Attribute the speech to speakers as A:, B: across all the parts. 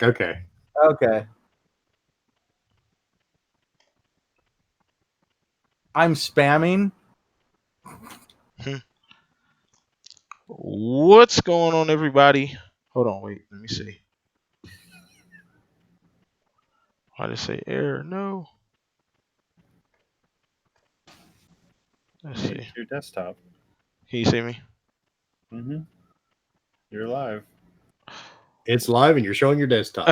A: Okay.
B: Okay. I'm spamming.
C: What's going on, everybody? Hold on, wait. Let me see. Why did it say error? No. Let's
D: Hey,
C: see.
D: it's your desktop.
C: Can you see me?
D: Mm-hmm. You're live.
A: It's live and you're showing your desktop.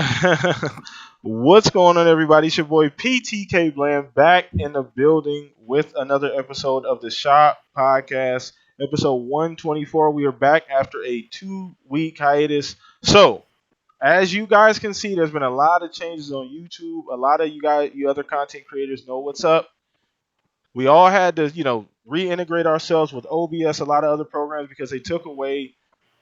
C: What's going on, everybody? It's your boy PTK Bland back in the building with another episode of the Shop Podcast, episode 124. We are back after a 2-week hiatus. So, as you guys can see, there's been a lot of changes on YouTube. A lot of you other content creators know what's up. We all had to, reintegrate ourselves with OBS, a lot of other programs because they took away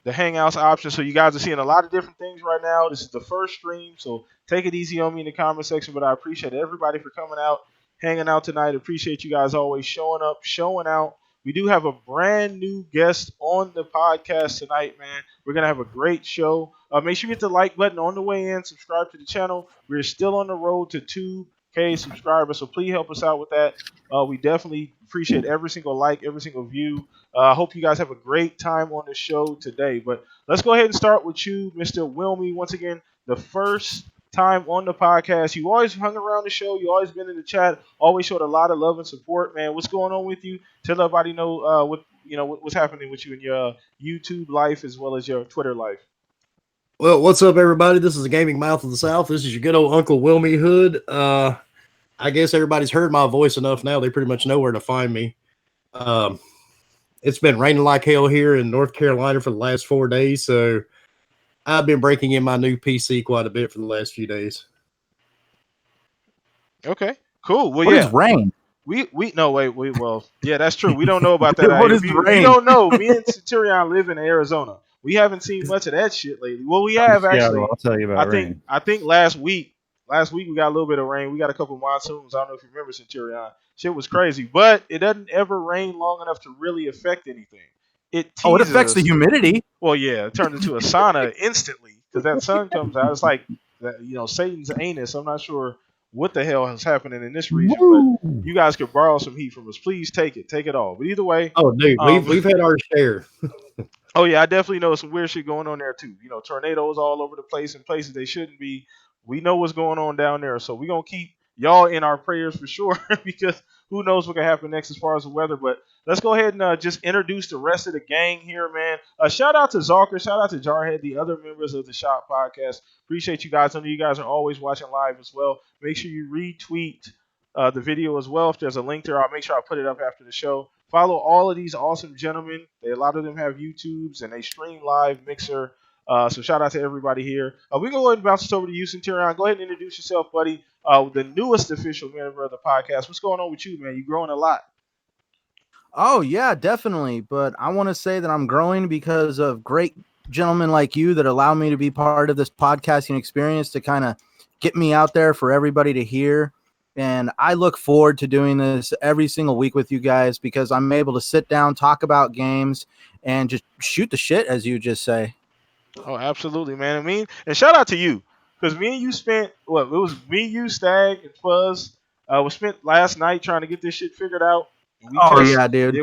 C: the Hangouts option. So you guys are seeing a lot of different things right now. This is the first stream, so take it easy on me in the comment section. But I appreciate everybody for coming out, hanging out tonight. Appreciate you guys always showing up, showing out. We do have a brand new guest on the podcast tonight, man. We're gonna have a great show. Make sure you hit the like button on the way in. Subscribe to the channel. We're still on the road to 2K subscribers, so please help us out with that. We definitely appreciate every single like, every single view. I hope you guys have a great time on the show today. But let's go ahead and start with you, Mr. Wilmy. Once again, the first time on the podcast. You always hung around the show. You always been in the chat. Always showed a lot of love and support, man. What's going on with you? Tell everybody know what's happening with you in your YouTube life as well as your Twitter life.
A: Well, what's up, everybody? This is the Gaming Mouth of the South. This is your good old Uncle Wilmy Hood. I guess everybody's heard my voice enough now. They pretty much know where to find me. It's been raining like hell here in North Carolina for the last 4 days, so I've been breaking in my new PC quite a bit for the last few days.
C: Okay, cool. Well,
B: What
C: yeah.
B: is rain?
C: Yeah, that's true. We don't know about that out
B: What
C: here.
B: is
C: If you
B: rain?
C: don't know, me and Centurion live in Arizona. We haven't seen much of that shit lately. Well, we have
D: Seattle,
C: actually.
D: I'll tell you
C: I
D: about
C: think
D: rain.
C: I think last week we got a little bit of rain. We got a couple monsoons. I don't know if you remember Centurion. Shit was crazy, but it doesn't ever rain long enough to really affect anything. It
B: Oh, it
C: teases
B: affects the
C: us.
B: humidity.
C: Well, yeah, it turns into a sauna instantly because that sun comes out. It's like Satan's anus. I'm not sure what the hell is happening in this region, but
B: Woo.
C: you guys could borrow some heat from us. Please take it all. But either way,
A: Oh, dude,
C: um,
A: we've had our share.
C: oh yeah, I definitely know some weird shit going on there too. Tornadoes all over the place in places they shouldn't be. We know what's going on down there, so we're gonna keep y'all in our prayers for sure because who knows what can happen next as far as the weather. But let's go ahead and just introduce the rest of the gang here, man. Shout out to Zalker, shout out to Jarhead, the other members of the Shop Podcast. Appreciate you guys. I know you guys are always watching live as well. Make sure you retweet the video as well. If there's a link there, I'll make sure I put it up after the show. Follow all of these awesome gentlemen. A lot of them have YouTubes and they stream live, Mixer. So shout out to everybody here. We're going to go ahead and bounce this over to you, Centurion. Go ahead and introduce yourself, buddy. The newest official member of the podcast. What's going on with you, man? You're growing a lot.
B: Oh, yeah, definitely. But I want to say that I'm growing because of great gentlemen like you that allow me to be part of this podcasting experience to kind of get me out there for everybody to hear. And I look forward to doing this every single week with you guys because I'm able to sit down, talk about games, and just shoot the shit, as you just say.
C: Oh, absolutely, man. And shout out to you because me and you spent It was me, you, Stag, and Fuzz. We spent last night trying to get this shit figured out. And
B: Oh, yeah, dude.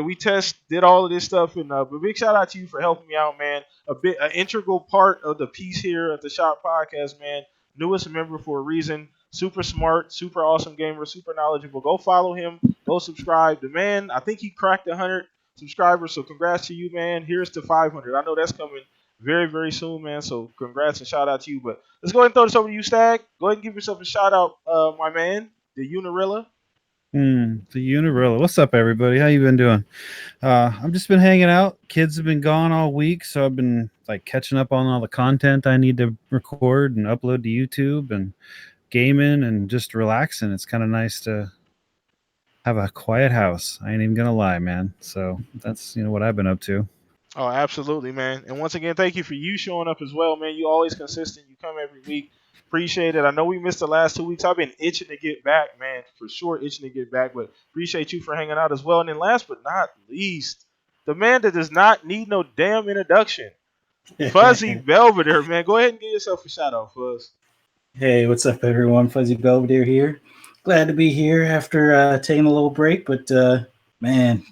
C: did all of this stuff, and but big shout out to you for helping me out, man. An integral part of the piece here at the Shop Podcast, man. Newest member for a reason. Super smart, super awesome gamer, super knowledgeable. Go follow him. Go subscribe. The man, I think he cracked 100 subscribers. So congrats to you, man. Here's to 500. I know that's coming very, very soon, man. So congrats and shout out to you. But let's go ahead and throw this over to you, Stag. Go ahead and give yourself a shout out, my man, the Unirilla.
D: The Unirilla. What's up, everybody? How you been doing? I've just been hanging out. Kids have been gone all week, so I've been like catching up on all the content I need to record and upload to YouTube and gaming and just relaxing. It's kind of nice to have a quiet house. I ain't even gonna lie, man. So that's what I've been up to.
C: Oh, absolutely, man. And once again, thank you for you showing up as well, man. You always consistent. You come every week. Appreciate it. I know we missed the last 2 weeks. I've been itching to get back, man. For sure, itching to get back. But appreciate you for hanging out as well. And then last but not least, the man that does not need no damn introduction, Fuzzy Belvedere, man. Go ahead and give yourself a shout out, Fuzz.
E: Hey, what's up, everyone? Fuzzy Belvedere here. Glad to be here after taking a little break, but man,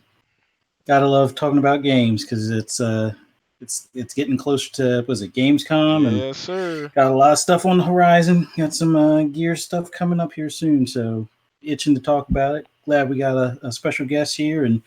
E: gotta love talking about games because it's getting closer to was it Gamescom and
C: Yes, sir.
E: got a lot of stuff on the horizon. Got some gear stuff coming up here soon, so itching to talk about it. Glad we got a special guest here and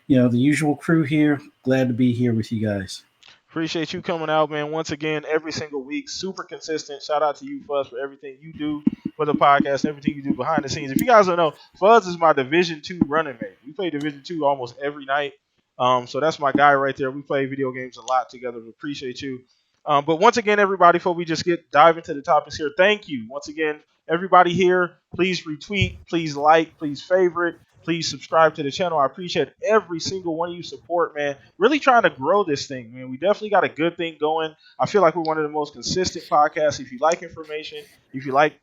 E: the usual crew here. Glad to be here with you guys.
C: Appreciate you coming out, man. Once again, every single week, super consistent. Shout out to you, Fuzz, for everything you do for the podcast and everything you do behind the scenes. If you guys don't know, Fuzz is my Division 2 running mate. We play Division 2 almost every night. So that's my guy right there. We play video games a lot together. We appreciate you. But once again, everybody, before we just dive into the topics here, thank you once again, everybody here. Please retweet, please like, please favorite. Please subscribe to the channel. I appreciate every single one of you support, man. Really trying to grow this thing, man. We definitely got a good thing going. I feel like we're one of the most consistent podcasts. If you like information, if you like,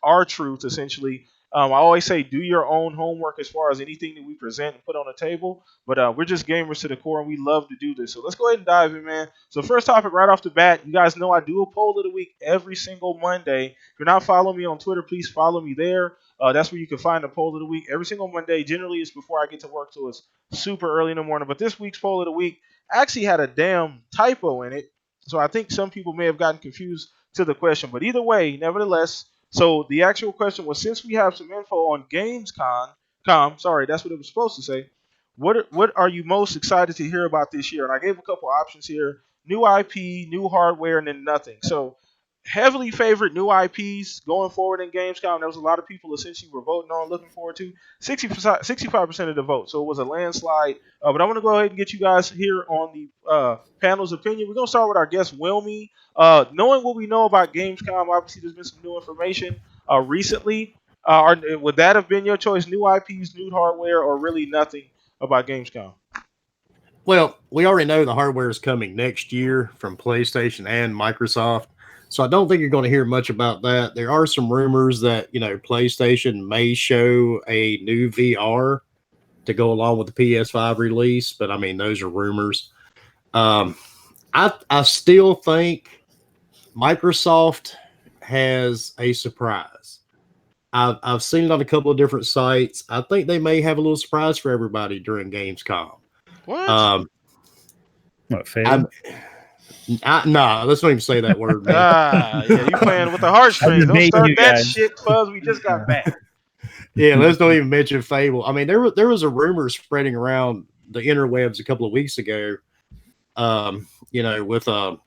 C: our truth, essentially. I always say do your own homework as far as anything that we present and put on the table. But we're just gamers to the core, and we love to do this. So let's go ahead and dive in, man. So first topic right off the bat, you guys know I do a poll of the week every single Monday. If you're not following me on Twitter, please follow me there. That's where you can find the poll of the week every single Monday. Generally, it's before I get to work, so it's super early in the morning. But this week's poll of the week actually had a damn typo in it. So I think some people may have gotten confused to the question. But either way, nevertheless, so the actual question was, since we have some info on Gamescom, that's what it was supposed to say. What are you most excited to hear about this year? And I gave a couple options here: new IP, new hardware, and then nothing. So heavily favored new IPs going forward in Gamescom. There was a lot of people essentially were voting on, looking forward to 65% of the vote. So it was a landslide. But I want to go ahead and get you guys here on the panel's opinion. We're going to start with our guest, Wilmy. Knowing what we know about Gamescom, obviously there's been some new information recently. Would that have been your choice? New IPs, new hardware, or really nothing about Gamescom?
A: Well, we already know the hardware is coming next year from PlayStation and Microsoft. So I don't think you're going to hear much about that. There are some rumors that, PlayStation may show a new VR to go along with the PS5 release, but I mean, those are rumors. I still think Microsoft has a surprise. I've seen it on a couple of different sites. I think they may have a little surprise for everybody during Gamescom.
C: What?
D: Fable?
A: Nah, let's not even say that word, man.
C: Yeah, you playing with the heartstrings. Don't start that shit, Fuzz. We just got back.
A: Yeah, let's not even mention Fable. I mean, there was a rumor spreading around the interwebs a couple of weeks ago, with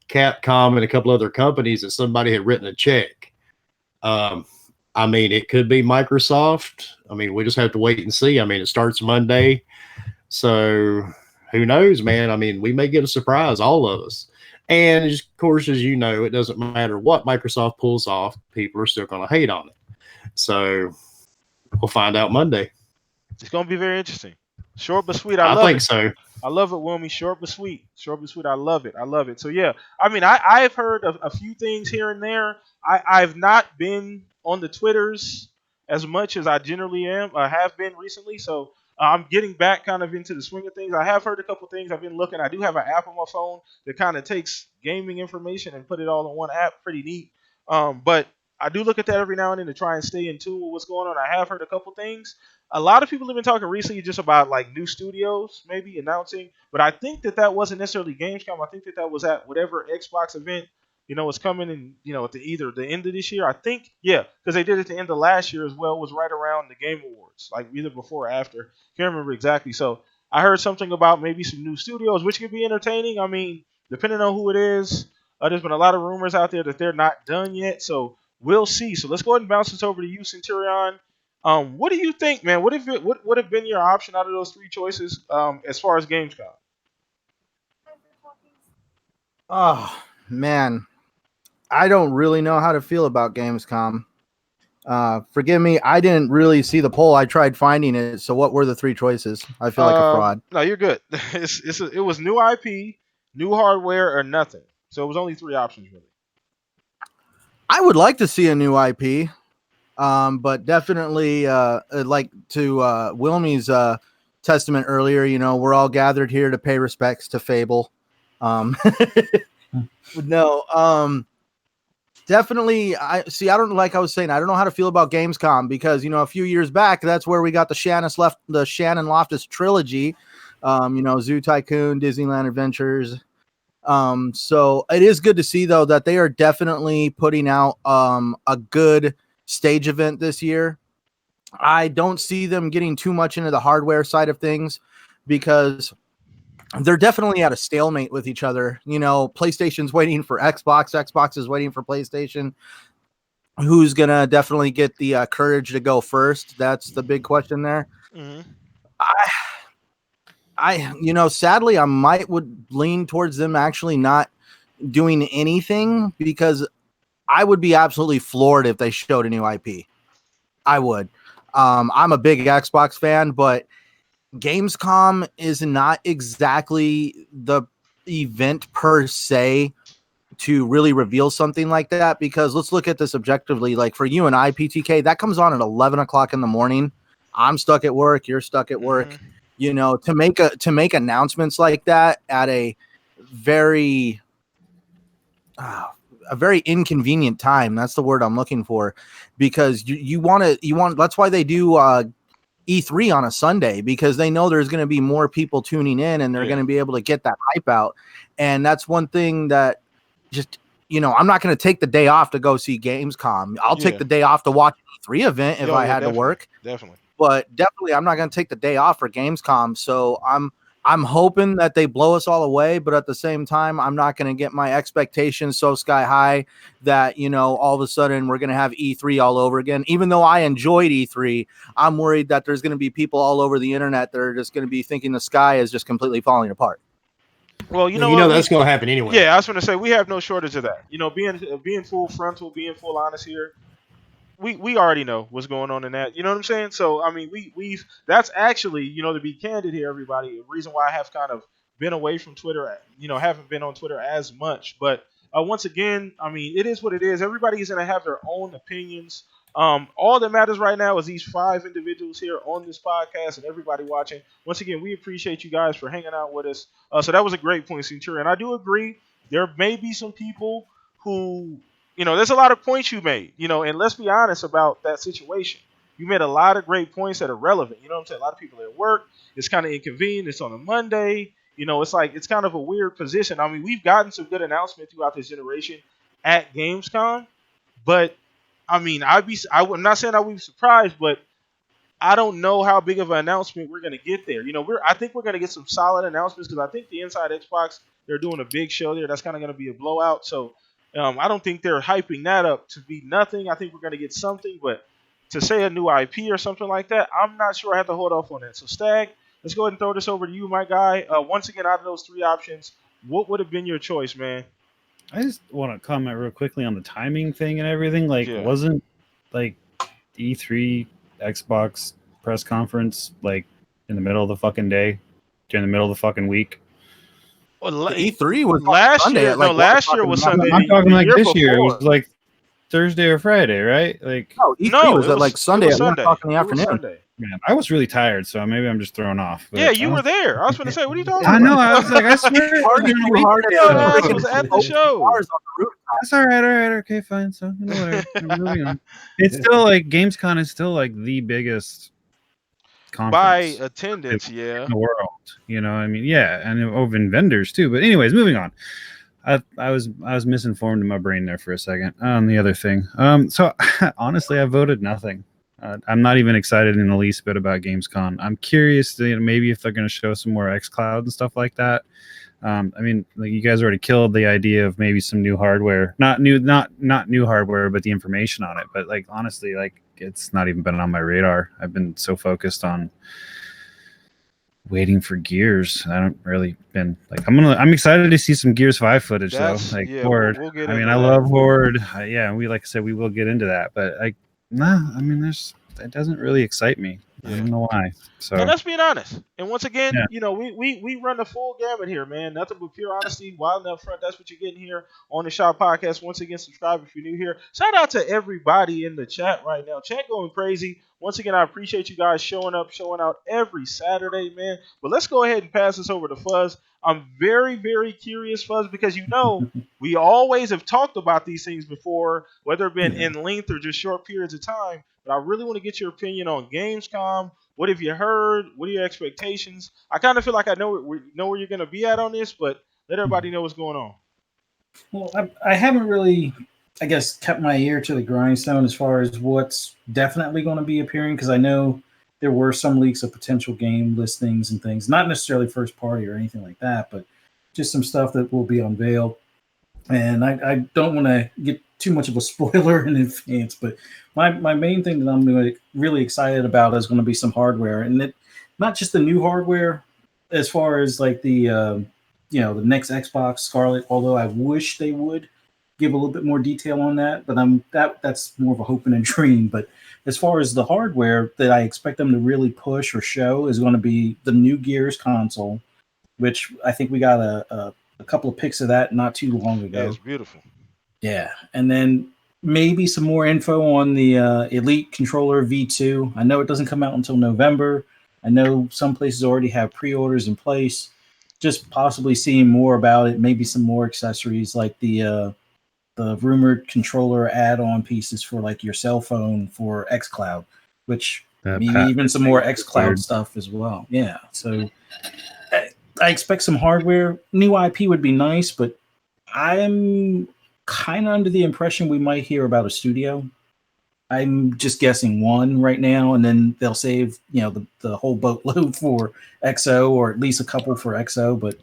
A: Capcom and a couple other companies that somebody had written a check. I mean, it could be Microsoft. I mean, we just have to wait and see. I mean, it starts Monday, so who knows, man? I mean, we may get a surprise, all of us. And of course, as you know, it doesn't matter what Microsoft pulls off; people are still going to hate on it. So we'll find out Monday.
C: It's going to be very interesting. Short but sweet.
A: I think so.
C: I love it, Wilmy. Short but sweet. Short but sweet. I love it. I love it. So, yeah. I mean, I've heard a few things here and there. I've not been on the Twitters as much as I generally have been recently. So, I'm getting back kind of into the swing of things. I have heard a couple things. I've been looking. I do have an app on my phone that kind of takes gaming information and put it all in one app. Pretty neat. But I do look at that every now and then to try and stay in tune with what's going on. I have heard a couple things. A lot of people have been talking recently just about like new studios maybe announcing, but I think that wasn't necessarily Gamescom. I think that was at whatever Xbox event is coming in at either the end of this year. I think because they did it at the end of last year as well. It was right around the Game Awards, like either before or after. Can't remember exactly. So I heard something about maybe some new studios, which could be entertaining. I mean, depending on who it is, there's been a lot of rumors out there that they're not done yet. So we'll see. So let's go ahead and bounce this over to you, Centurion. What do you think, man? What would have been your option out of those three choices as far as Gamescom?
B: Oh, man. I don't really know how to feel about Gamescom. Forgive me, I didn't really see the poll. I tried finding it. So what were the three choices? I feel like a fraud.
C: No, you're good. It was new IP, new hardware, or nothing. So it was only three options, really.
B: I would like to see a new IP. But definitely, like to Wilmy's testament earlier, we're all gathered here to pay respects to Fable. No, definitely. I see. I don't like I was saying. I don't know how to feel about Gamescom because a few years back, that's where we got the Shannon Loftus trilogy. Zoo Tycoon, Disneyland Adventures. So it is good to see though that they are definitely putting out a good stage event this year. I don't see them getting too much into the hardware side of things because they're definitely at a stalemate with each other. PlayStation's waiting for Xbox. Xbox is waiting for PlayStation. Who's going to definitely get the courage to go first? That's the big question there.
C: Mm-hmm.
B: Sadly, I would lean towards them actually not doing anything because I would be absolutely floored if they showed a new IP. I would. I'm a big Xbox fan, but Gamescom is not exactly the event per se to really reveal something like that, because let's look at this objectively. Like for you and I, PTK, that comes on at 11 o'clock in the morning. I'm stuck at work. You're stuck at work. To make announcements like that at a very inconvenient time. That's the word I'm looking for, because you want that's why they do E3 on a Sunday, because they know there's going to be more people tuning in and they're going to be able to get that hype out. And that's one thing that just, I'm not going to take the day off to go see Gamescom. I'll take the day off to watch an E3 event if I had to work.
C: Definitely.
B: But definitely I'm not going to take the day off for Gamescom. So I'm hoping that they blow us all away, but at the same time, I'm not going to get my expectations so sky high that, all of a sudden we're going to have E3 all over again. Even though I enjoyed E3, I'm worried that there's going to be people all over the internet that are just going to be thinking the sky is just completely falling apart.
C: Well,
A: that's going to happen anyway.
C: Yeah, I was going to say we have no shortage of that. Being full frontal, being full honest here. We already know what's going on in that. You know what I'm saying? So, I mean, we've that's actually, to be candid here, everybody, the reason why I have kind of been away from Twitter, haven't been on Twitter as much. But once again, I mean, it is what it is. Everybody's going to have their own opinions. All that matters right now is these 5 individuals here on this podcast and everybody watching. Once again, we appreciate you guys for hanging out with us. So that was a great point, Centurion. I do agree. There may be some people who... there's a lot of points you made, and let's be honest about that situation. You made a lot of great points that are relevant. You know what I'm saying? A lot of people at work. It's kind of inconvenient. It's on a Monday. It's kind of a weird position. I mean, we've gotten some good announcements throughout this generation at Gamescom, but I mean, I'm not saying I would be surprised, but I don't know how big of an announcement we're going to get there. I think we're going to get some solid announcements because I think the Inside Xbox, they're doing a big show there. That's kind of going to be a blowout. So I don't think they're hyping that up to be nothing. I think we're going to get something, but to say a new IP or something like that, I'm not sure. I have to hold off on that. So, Stag, let's go ahead and throw this over to you, my guy. Once again, out of those 3 options, what would have been your choice, man?
D: I just want to comment real quickly on the timing thing and everything. Wasn't E3 Xbox press conference in the middle of the fucking day, during the middle of the fucking week?
C: Well,
B: E3 was
C: last
B: Sunday
C: year. No, last year was Sunday.
D: I'm talking this year. It
C: before.
D: was Thursday or Friday, right?
B: E3 was at Sunday at 1 o'clock in the afternoon.
D: Man, I was really tired, so maybe I'm just thrown off.
C: Yeah, you were there. I was going to say, what are you talking about?
D: I know. I was like, I swear.
C: It was at the show.
D: That's all right. Okay, fine. So, whatever. Moving on. It's still Gamescom is still the biggest conference
C: by attendance,
D: in the world. I mean, yeah, and even vendors too. But anyways, moving on. I was misinformed in my brain there for a second on the other thing. So honestly, I voted nothing. I'm not even excited in the least bit about Gamescom. I'm curious to, maybe if they're going to show some more xCloud and stuff like that. I mean, you guys already killed the idea of maybe some new hardware, not new hardware, but the information on it. But honestly, it's not even been on my radar. I've been so focused on waiting for Gears. I don't really been I'm excited to see some Gears 5 footage though. Horde.
C: We'll get
D: I mean,
C: into
D: I
C: that.
D: love Horde. Like I said, we will get into that. But it doesn't really excite me. I don't know why. So
C: And that's being honest. And once again,
D: yeah.
C: we run the full gamut here, man. Nothing but pure honesty, wild and upfront. That's what you're getting here on the Shop Podcast. Once again, subscribe if you're new here. Shout out to everybody in the chat right now. Chat going crazy. Once again, I appreciate you guys showing up, showing out every Saturday, man. But let's go ahead and pass this over to Fuzz. I'm very, very curious, Fuzz, because we always have talked about these things before, whether it been in length or just short periods of time. But I really want to get your opinion on Gamescom. What have you heard? What are your expectations? I kind of feel like I know where you're going to be at on this, but let everybody know what's going on.
E: Well, I haven't really, I guess, kept my ear to the grindstone as far as what's definitely going to be appearing, because I know there were some leaks of potential game listings and things, not necessarily first party or anything like that, but just some stuff that will be unveiled. And I don't want to get too much of a spoiler in advance, but my main thing that I'm really excited about is going to be some hardware, and not just the new hardware, as far as like the the next Xbox Scarlet. Although I wish they would give a little bit more detail on that, but that's more of a hope and a dream. But as far as the hardware that I expect them to really push or show is going to be the new Gears console, which I think we got a couple of pics of that not too long ago.
C: Yeah, it's beautiful.
E: Yeah, and then maybe some more info on the Elite Controller V2. I know it doesn't come out until November. I know some places already have pre-orders in place. Just possibly seeing more about it. Maybe some more accessories like the rumored controller add-on pieces for like your cell phone for xCloud, which maybe even some more xCloud stuff as well. Yeah, so I expect some hardware. New IP would be nice, but I'm kind of under the impression we might hear about a studio. I'm just guessing one right now, and then they'll save the whole boatload for XO, or at least a couple for XO. But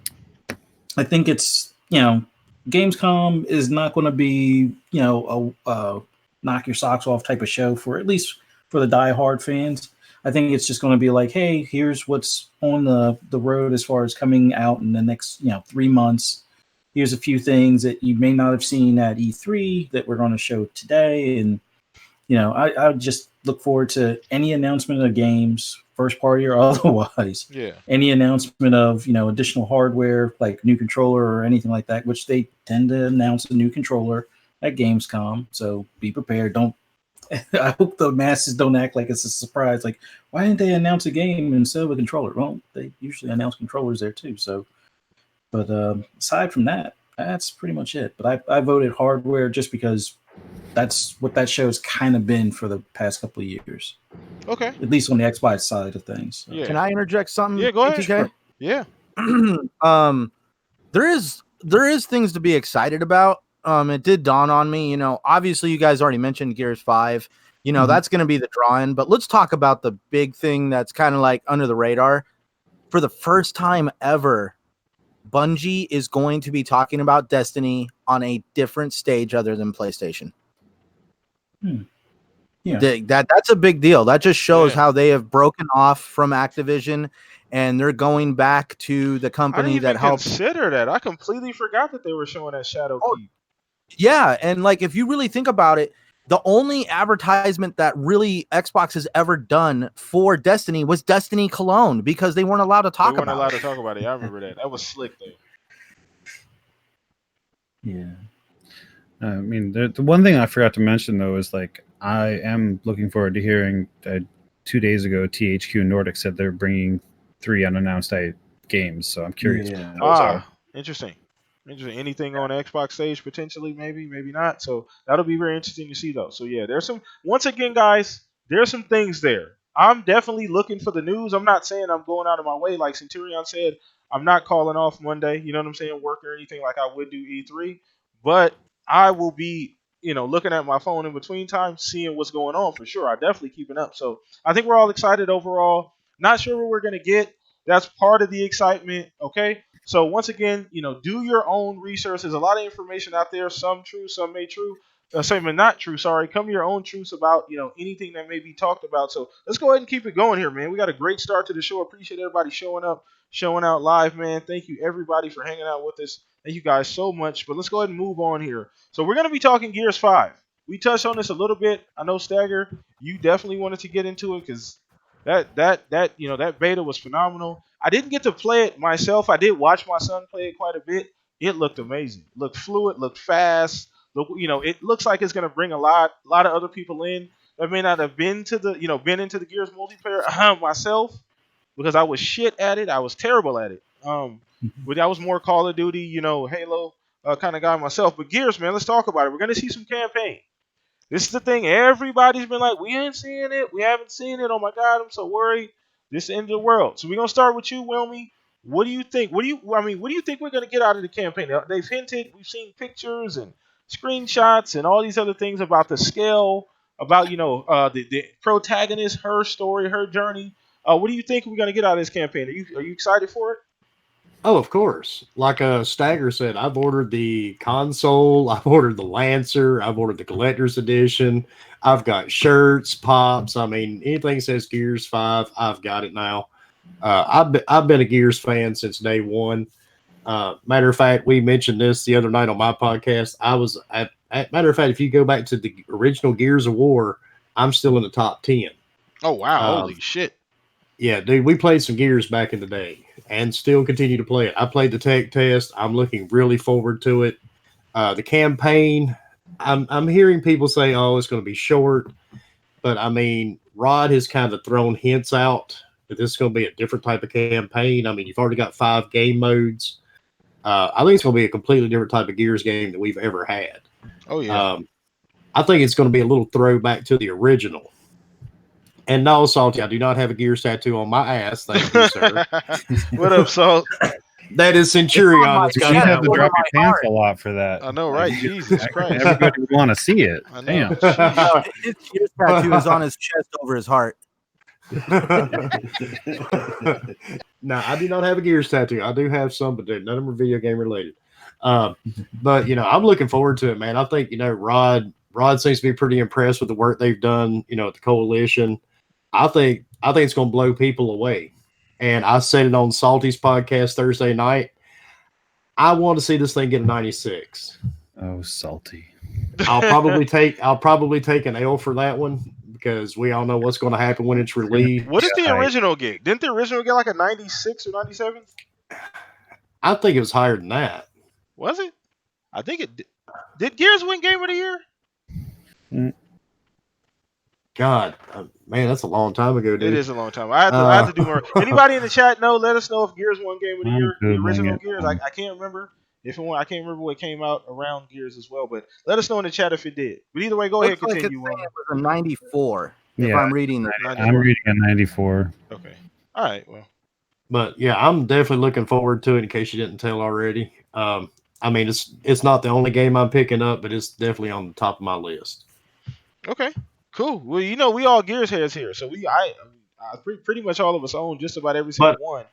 E: I think it's Gamescom is not going to be a knock your socks off type of show, for at least for the diehard fans. I think it's just going to be like, hey, here's what's on the road as far as coming out in the next 3 months. Here's a few things that you may not have seen at E3 that we're going to show today. And, I just look forward to any announcement of games, first party or otherwise.
C: Yeah.
E: Any announcement of, additional hardware, like new controller or anything like that, which they tend to announce a new controller at Gamescom. So be prepared. I hope the masses don't act like it's a surprise. Like, why didn't they announce a game instead of a controller? Well, they usually announce controllers there too. So, but aside from that, that's pretty much it. But I voted hardware just because that's what that show's kind of been for the past couple of years.
C: Okay.
E: At least on the Xbox side of things. So.
C: Yeah.
B: Can I interject something?
C: Yeah, go ahead.
B: TK?
C: Yeah.
B: There is things to be excited about. It did dawn on me, obviously you guys already mentioned Gears 5. That's going to be the draw-in, but let's talk about the big thing that's kind of like under the radar. For the first time ever, Bungie is going to be talking about Destiny on a different stage other than PlayStation.
E: Yeah.
B: That's a big deal. That just shows how they have broken off from Activision and they're going back to the company that helped.
C: Consider that. I completely forgot that they were showing that Shadow Keep.
B: Yeah, and like if you really think about it, the only advertisement that really Xbox has ever done for Destiny was Destiny Cologne, because they weren't allowed to talk about it.
C: They weren't allowed to talk about it. I remember that. That was slick, though.
E: Yeah.
D: I mean, the one thing I forgot to mention, though, is like I am looking forward to hearing 2 days ago, THQ Nordic said they're bringing 3 unannounced games. So I'm curious.
E: Yeah.
C: What those are. Interesting. Anything on Xbox stage potentially, maybe not. So that'll be very interesting to see, though. So yeah, once again, guys, there's some things there. I'm definitely looking for the news. I'm not saying I'm going out of my way. Like Centurion said, I'm not calling off Monday, you know what I'm saying, work or anything like I would do E3. But I will be, looking at my phone in between time, seeing what's going on for sure. I definitely keeping up. So I think we're all excited overall. Not sure what we're going to get. That's part of the excitement, okay? So once again, do your own research. There's a lot of information out there, some true, some may not true, sorry. Come to your own truths about, anything that may be talked about. So let's go ahead and keep it going here, man. We got a great start to the show. Appreciate everybody showing up, showing out live, man. Thank you, everybody, for hanging out with us. Thank you guys so much. But let's go ahead and move on here. So we're going to be talking Gears 5. We touched on this a little bit. I know, Stagger, you definitely wanted to get into it because That beta was phenomenal. I didn't get to play it myself. I did watch my son play it quite a bit. It looked amazing. Looked fluid. Looked fast. It looks like it's gonna bring a lot of other people in that may not have been to been into the Gears multiplayer myself because I was shit at it. I was terrible at it. But I was more Call of Duty, Halo kind of guy myself. But Gears, man, let's talk about it. We're gonna see some campaign. This is the thing. Everybody's been like, we ain't seeing it. We haven't seen it. Oh my God, I'm so worried. This is the end of the world. So we're gonna start with you, Wilmy. What do you think? What do you think we're gonna get out of the campaign? They've hinted. We've seen pictures and screenshots and all these other things about the scale, about the protagonist, her story, her journey. What do you think we're gonna get out of this campaign? Are you excited for it?
A: Oh, of course. Like Stagger said, I've ordered the console, I've ordered the Lancer, I've ordered the collector's edition. I've got shirts, pops. I mean, anything that says Gears 5, I've got it now. I've been a Gears fan since day one. Matter of fact, we mentioned this the other night on my podcast. Matter of fact, if you go back to the original Gears of War, I'm still in the top 10.
C: Oh wow!
A: Um,
C: Holy shit!
A: Yeah, dude, we played some Gears back in the day and still continue to play it. I played the tech test. I'm looking really forward to it. The campaign, I'm hearing people say, "Oh, it's going to be short," but I mean, Rod has kind of thrown hints out that this is going to be a different type of campaign. I mean, you've already got 5 game modes. I think it's going to be a completely different type of Gears game that we've ever had.
C: Oh yeah.
A: I think it's going to be a little throwback to the original. And no, Salty, I do not have a Gears tattoo on my ass. Thank you, sir.
C: What up, Salt?
A: That is Centurion. That's
D: You
A: got
D: have to
A: that
D: drop
A: one.
D: your pants a lot for that.
C: I know, right? Jesus Christ!
D: Everybody would want to see it.
C: I know.
D: Damn.
B: His Gears tattoo is on his chest over his heart.
A: No, I do not have a Gears tattoo. I do have some, but none of them are video game related. But I'm looking forward to it, man. I think Rod seems to be pretty impressed with the work they've done. At the Coalition. I think it's going to blow people away. And I said it on Salty's podcast Thursday night. I want to see this thing get a 96.
D: Oh, Salty.
A: I'll probably take an L for that one because we all know what's going to happen when it's released.
C: What did the original get? Didn't the original get like a 96 or 97?
A: I think it was higher than that.
C: Was it? I think it did. Did Gears win Game of the Year?
A: God, man, that's a long time ago, dude.
C: It is a long time. I had to do more. Anybody in the chat know? Let us know if Gears won Game of the Year. The original Gears. I can't remember if it won. I can't remember what came out around Gears as well. But let us know in the chat if it did. But either way, go ahead, continue.
B: It was a 94.
D: Yeah,
B: if I'm reading this.
D: I'm reading a 94.
C: Okay. All right. Well.
A: But yeah, I'm definitely looking forward to it. In case you didn't tell already. I mean, it's not the only game I'm picking up, but it's definitely on the top of my list.
C: Okay. Cool. Well, we all Gears heads here, so I pretty much all of us own just about every single one.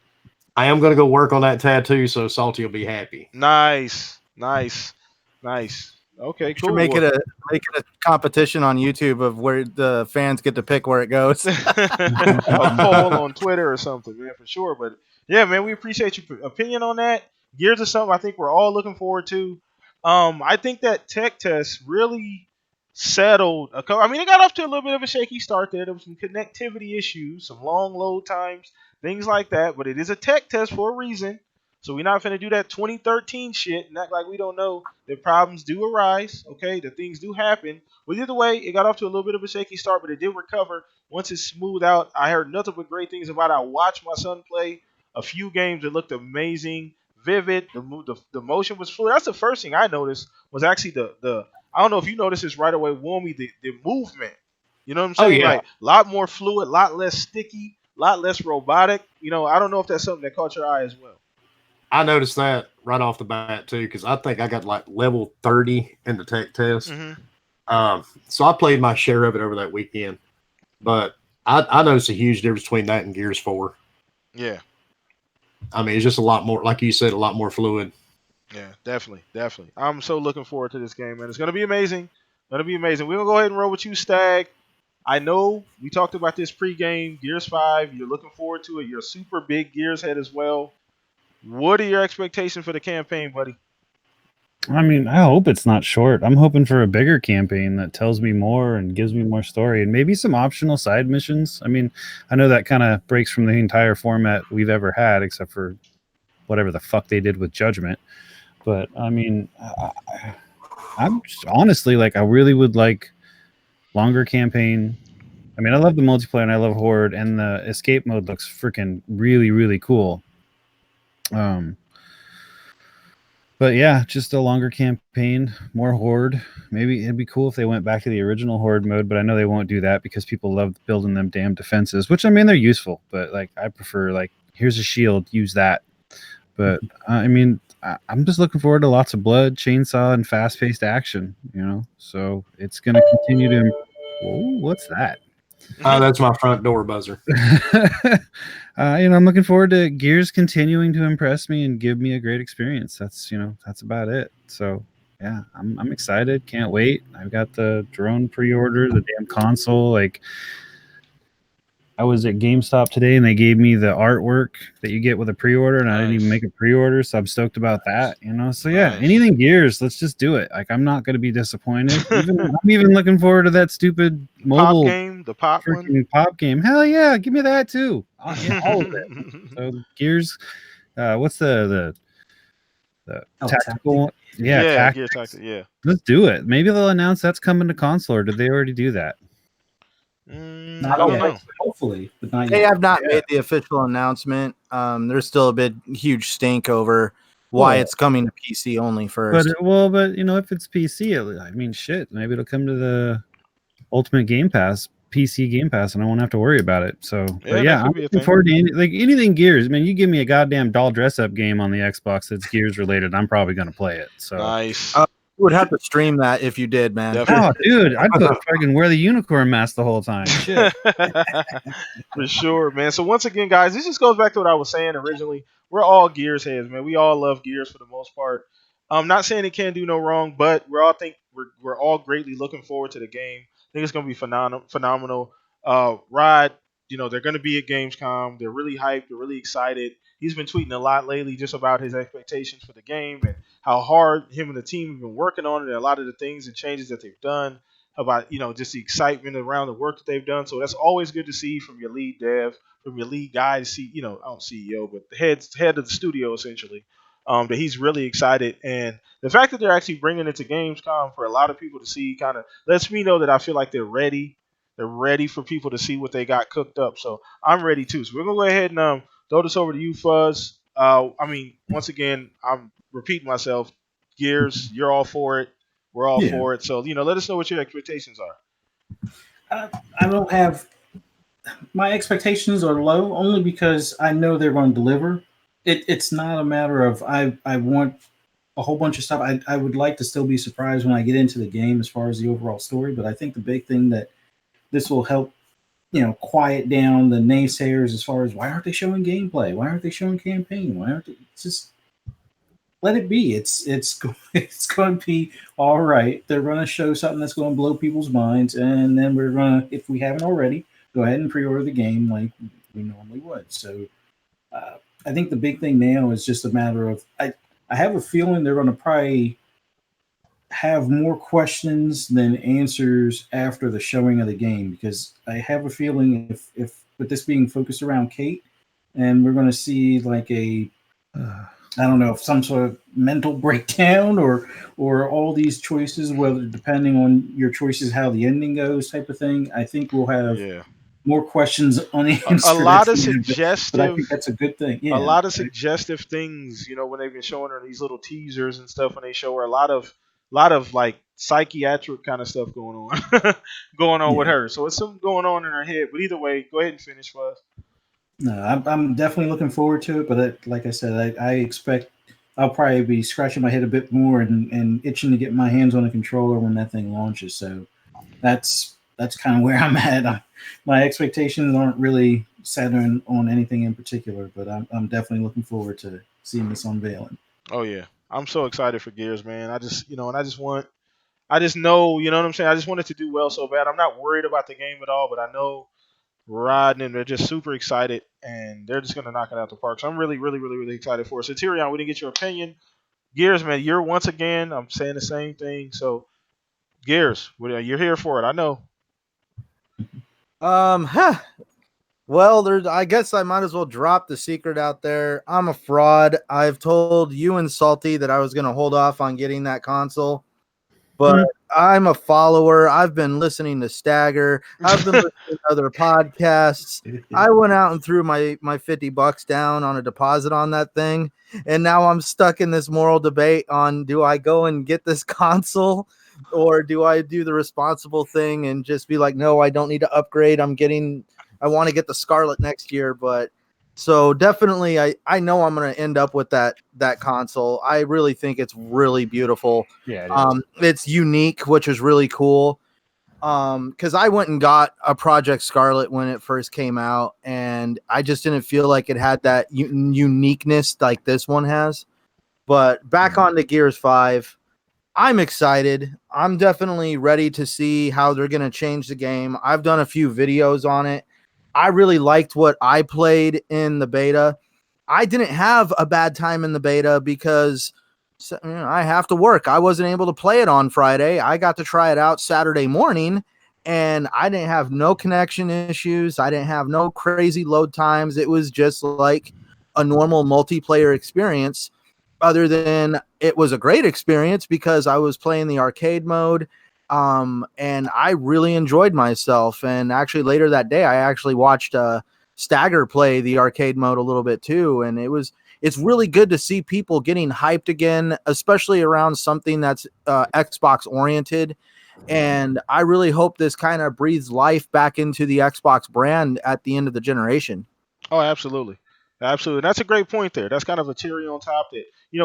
A: I am going to go work on that tattoo, so Salty will be happy.
C: Nice. Okay, cool.
B: Make it a competition on YouTube of where the fans get to pick where it goes.
C: A poll on Twitter or something, man, for sure. But yeah, man, we appreciate your opinion on that. Gears is something I think we're all looking forward to. I think that tech test really settled. It got off to a little bit of a shaky start there. There was some connectivity issues, some long load times, things like that. But it is a tech test for a reason. So we're not going to do that 2013 shit and act like we don't know that problems do arise, okay, that things do happen. But either way, it got off to a little bit of a shaky start, but it did recover once it smoothed out. I heard nothing but great things about it. I watched my son play a few games that looked amazing, vivid. The motion was fluid. That's the first thing I noticed was actually the I don't know if you noticed this right away, Warmy, the movement. You know what I'm saying?
A: Oh, yeah.
C: Like, a lot more fluid, a lot less sticky, a lot less robotic. I don't know if that's something that caught your eye as well.
A: I noticed that right off the bat too, because I think I got like level 30 in the tech test.
C: Mm-hmm.
A: So I played my share of it over that weekend, but I noticed a huge difference between that and Gears 4.
C: Yeah.
A: I mean, it's just a lot more, like you said, a lot more fluid.
C: Yeah, definitely. I'm so looking forward to this game, man. It's going to be amazing. We're going to go ahead and roll with you, Stag. I know we talked about this pregame, Gears 5. You're looking forward to it. You're a super big Gears head as well. What are your expectations for the campaign, buddy?
D: I mean, I hope it's not short. I'm hoping for a bigger campaign that tells me more and gives me more story and maybe some optional side missions. I mean, I know that kind of breaks from the entire format we've ever had, except for whatever the fuck they did with Judgment. But I mean, I'm just, honestly like, I really would like longer campaign. I mean, I love the multiplayer and I love Horde, and the escape mode looks freaking really, really cool. But yeah, just a longer campaign, more Horde. Maybe it'd be cool if they went back to the original Horde mode, but I know they won't do that because people love building them damn defenses, which I mean, they're useful, but like I prefer like, here's a shield, use that. But I mean, I'm just looking forward to lots of blood, chainsaw, and fast-paced action, you know? So it's going to continue to. Whoa, what's that?
A: That's my front door buzzer.
D: I'm looking forward to Gears continuing to impress me and give me a great experience. That's about it. So yeah, I'm excited. Can't wait. I've got the drone pre-order, the damn console. Like, I was at GameStop today and they gave me the artwork that you get with a pre-order, and I didn't even make a pre-order, so I'm stoked about that. So yeah, anything Gears, let's just do it. Like, I'm not going to be disappointed. I'm even looking forward to that stupid mobile
C: pop game, the pop one.
D: Pop game. Hell yeah, give me that too. Yeah, all of it. So Gears, what's the tactical one?
C: Yeah, Gears Tactics. Yeah,
D: let's do it. Maybe they'll announce that's coming to console, or did they already do that?
C: I don't know.
E: Hopefully, but not
B: They
E: yet.
B: have not made the official announcement. There's still a bit huge stink over why it's coming to PC only first.
D: But if it's PC, I mean, shit, maybe it'll come to the Ultimate Game Pass, PC Game Pass, and I won't have to worry about it. So,
C: yeah,
D: I'm looking forward to anything Gears. Man, you give me a goddamn doll dress-up game on the Xbox that's Gears related, I'm probably going to play it. So
C: nice.
B: You would have to stream that if you did, man.
C: Definitely.
D: Oh, dude, I'd fucking wear the unicorn mask the whole time. Shit.
C: For sure, man. So once again, guys, this just goes back to what I was saying originally. We're all Gears heads, man. We all love Gears for the most part. I'm not saying it can't do no wrong, but we're all greatly looking forward to the game. I think it's gonna be phenomenal. Rod, they're gonna be at Gamescom. They're really hyped. They're really excited. He's been tweeting a lot lately just about his expectations for the game and how hard him and the team have been working on it, and a lot of the things and changes that they've done, about just the excitement around the work that they've done. So that's always good to see from your lead dev, from your lead guy to see, I don't CEO, but the head of the studio essentially. That he's really excited, and the fact that they're actually bringing it to Gamescom for a lot of people to see kind of lets me know that I feel like they're ready. They're ready for people to see what they got cooked up. So I'm ready too. So we're gonna go ahead and throw this over to you, Fuzz. Once again, I'm repeating myself. Gears, you're all for it. We're all for it. So let us know what your expectations are.
E: I don't have my expectations are low only because I know they're going to deliver. It's not a matter of I want a whole bunch of stuff. I would like to still be surprised when I get into the game as far as the overall story, but I think the big thing that this will help, quiet down the naysayers as far as why aren't they showing gameplay? Why aren't they showing campaign? Why aren't they just let it be? It's going to be all right. They're going to show something that's going to blow people's minds, and then we're going to, if we haven't already, go ahead and pre-order the game like we normally would. So I think the big thing now is just a matter of I have a feeling they're going to probably have more questions than answers after the showing of the game, because I have a feeling if with this being focused around Kate, and we're going to see like a I don't know, if some sort of mental breakdown or all these choices, whether depending on your choices how the ending goes type of thing. I think we'll have more questions unanswered.
C: A lot of suggestive,
E: but I think that's a good thing. Yeah,
C: a lot of suggestive things, when they've been showing her these little teasers and stuff, when they show her a lot of like psychiatric kind of stuff going on with her. So it's something going on in her head. But either way, go ahead and finish for us.
E: No, I'm definitely looking forward to it. But like I said, I expect I'll probably be scratching my head a bit more and itching to get my hands on a controller when that thing launches. So that's kind of where I'm at. My expectations aren't really set on anything in particular, but I'm definitely looking forward to seeing this unveiling.
C: Oh yeah, I'm so excited for Gears, man. I just and I just know, you know what I'm saying. I just want it to do well so bad. I'm not worried about the game at all, but I know Rod and they're just super excited, and they're just gonna knock it out the park. So I'm really, really, really, really excited for it. So Tyrion, we didn't get your opinion, Gears, man, you're once again. I'm saying the same thing. So Gears, you're here for it. I know.
B: Huh. Well, I guess I might as well drop the secret out there. I'm a fraud. I've told you and Salty that I was going to hold off on getting that console, but I'm a follower. I've been listening to Stagger. I've been listening to other podcasts. I went out and threw my $50 down on a deposit on that thing, and now I'm stuck in this moral debate on do I go and get this console or do I do the responsible thing and just be like, no, I don't need to upgrade. I want to get the Scarlet next year, but so definitely I know I'm going to end up with that console. I really think it's really beautiful.
F: Yeah,
B: It's unique, which is really cool. Because I went and got a Project Scarlet when it first came out, and I just didn't feel like it had that uniqueness like this one has. But back on to Gears 5, I'm excited. I'm definitely ready to see how they're going to change the game. I've done a few videos on it. I really liked what I played in the beta. I didn't have a bad time in the beta because I have to work. I wasn't able to play it on Friday. I got to try it out Saturday morning, and I didn't have no connection issues. I didn't have no crazy load times. It was just like a normal multiplayer experience, other than it was a great experience because I was playing the arcade mode. And I really enjoyed myself. And actually later that day, I actually watched Stagger play the arcade mode a little bit too. And it's really good to see people getting hyped again, especially around something that's Xbox oriented. And I really hope this kind of breathes life back into the Xbox brand at the end of the generation.
C: Oh, absolutely. Absolutely. That's a great point there. That's kind of a cherry on top that,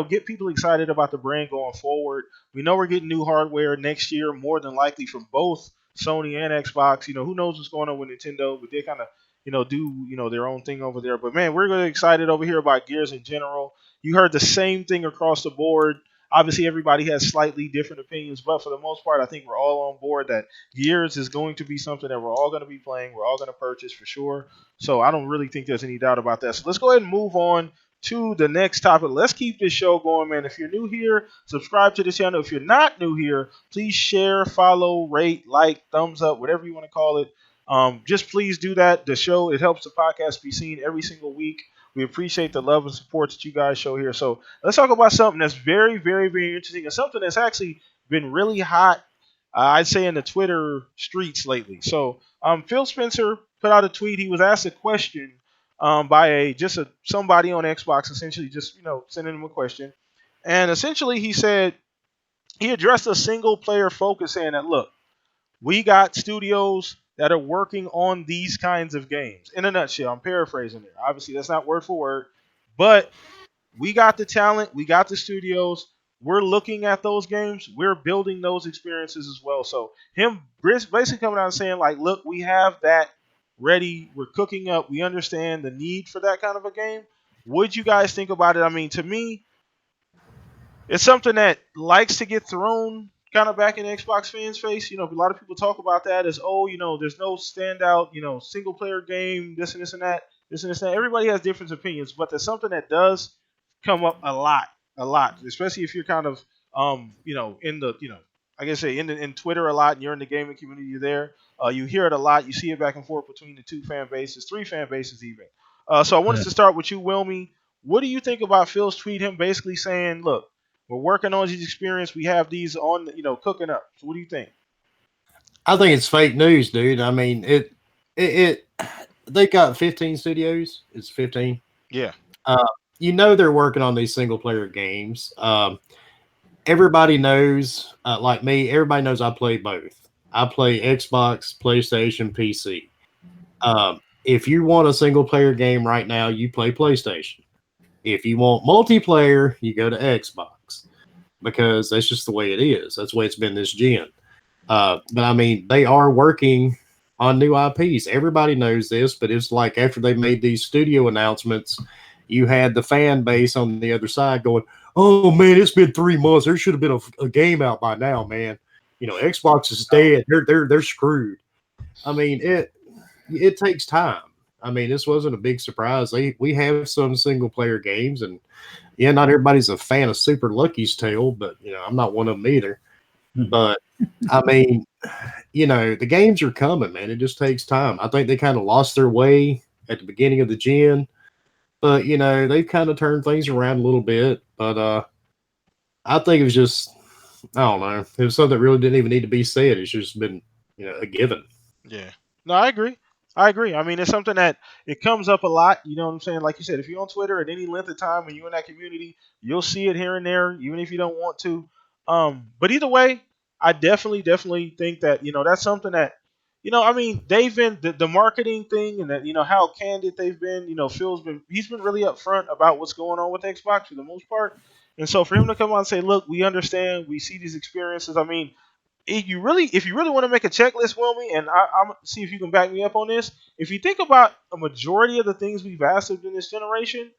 C: get people excited about the brand going forward. We know we're getting new hardware next year, more than likely from both Sony and Xbox. Who knows what's going on with Nintendo, but they kind of, do, their own thing over there. But man, we're really excited over here about Gears in general. You heard the same thing across the board. Obviously, everybody has slightly different opinions, but for the most part, I think we're all on board that Gears is going to be something that we're all going to be playing. We're all going to purchase for sure. So I don't really think there's any doubt about that. So let's go ahead and move on to the next topic. Let's keep this show going, man. If you're new here, subscribe to the channel. If you're not new here, please share, follow, rate, like, thumbs up, whatever you want to call it. Just please do that. The show, it helps the podcast be seen every single week. We appreciate the love and support that you guys show here. So let's talk about something that's very, very, very interesting and something that's actually been really hot, I'd say, in the Twitter streets lately. So Phil Spencer put out a tweet. He was asked a question by somebody on Xbox, essentially just sending him a question, and essentially he said he addressed a single player focus, saying that look, we got studios that are working on these kinds of games. In a nutshell, I'm paraphrasing there. Obviously, that's not word for word, but we got the talent, we got the studios. We're looking at those games. We're building those experiences as well. So him basically coming out and saying like, look, we have that ready. We're cooking up. We understand the need for that kind of a game. What'd you guys think about it? I mean, to me, it's something that likes to get thrown kind of back in Xbox fans' face. A lot of people talk about that as, oh, there's no standout, single player game, this and this and that, this and this and that. Everybody has different opinions, but there's something that does come up a lot, especially if you're kind of, in the, I guess say in Twitter a lot, and you're in the gaming community there. You hear it a lot. You see it back and forth between the two fan bases, three fan bases even. So I wanted to start with you, Wilmy. What do you think about Phil's tweet? Him basically saying, look, we're working on these experience. We have these on, cooking up. So what do you think?
A: I think it's fake news, dude. I mean, they got 15 studios. It's 15.
C: Yeah.
A: They're working on these single player games. Everybody knows, like me, everybody knows I play both. I play Xbox, PlayStation, PC. If you want a single player game right now, you play PlayStation. If you want multiplayer, you go to Xbox, because that's just the way it is. That's the way it's been this gen. But I mean, they are working on new IPs. Everybody knows this, but it's like after they made these studio announcements, you had the fan base on the other side going, "Oh man, it's been 3 months. There should have been a game out by now, man. Xbox is dead. They're screwed." I mean, it takes time. I mean, this wasn't a big surprise. We have some single player games, and yeah, not everybody's a fan of Super Lucky's Tale, but I'm not one of them either. But I mean, the games are coming, man. It just takes time. I think they kind of lost their way at the beginning of the gen, but they've kind of turned things around a little bit. But I think it was just, I don't know, it was something that really didn't even need to be said. It's just been a given.
C: Yeah. No, I agree. I agree. I mean, it's something that it comes up a lot. You know what I'm saying? Like you said, if you're on Twitter at any length of time and you're in that community, you'll see it here and there, even if you don't want to. But either way, I definitely think that that's something that I mean, they've been the marketing thing and that how candid they've been. He's been really upfront about what's going on with Xbox for the most part. And so for him to come out and say, look, we understand, we see these experiences. I mean, if you really want to make a checklist, Wilmy, and I'm see if you can back me up on this. If you think about a majority of the things we've asked in this generation,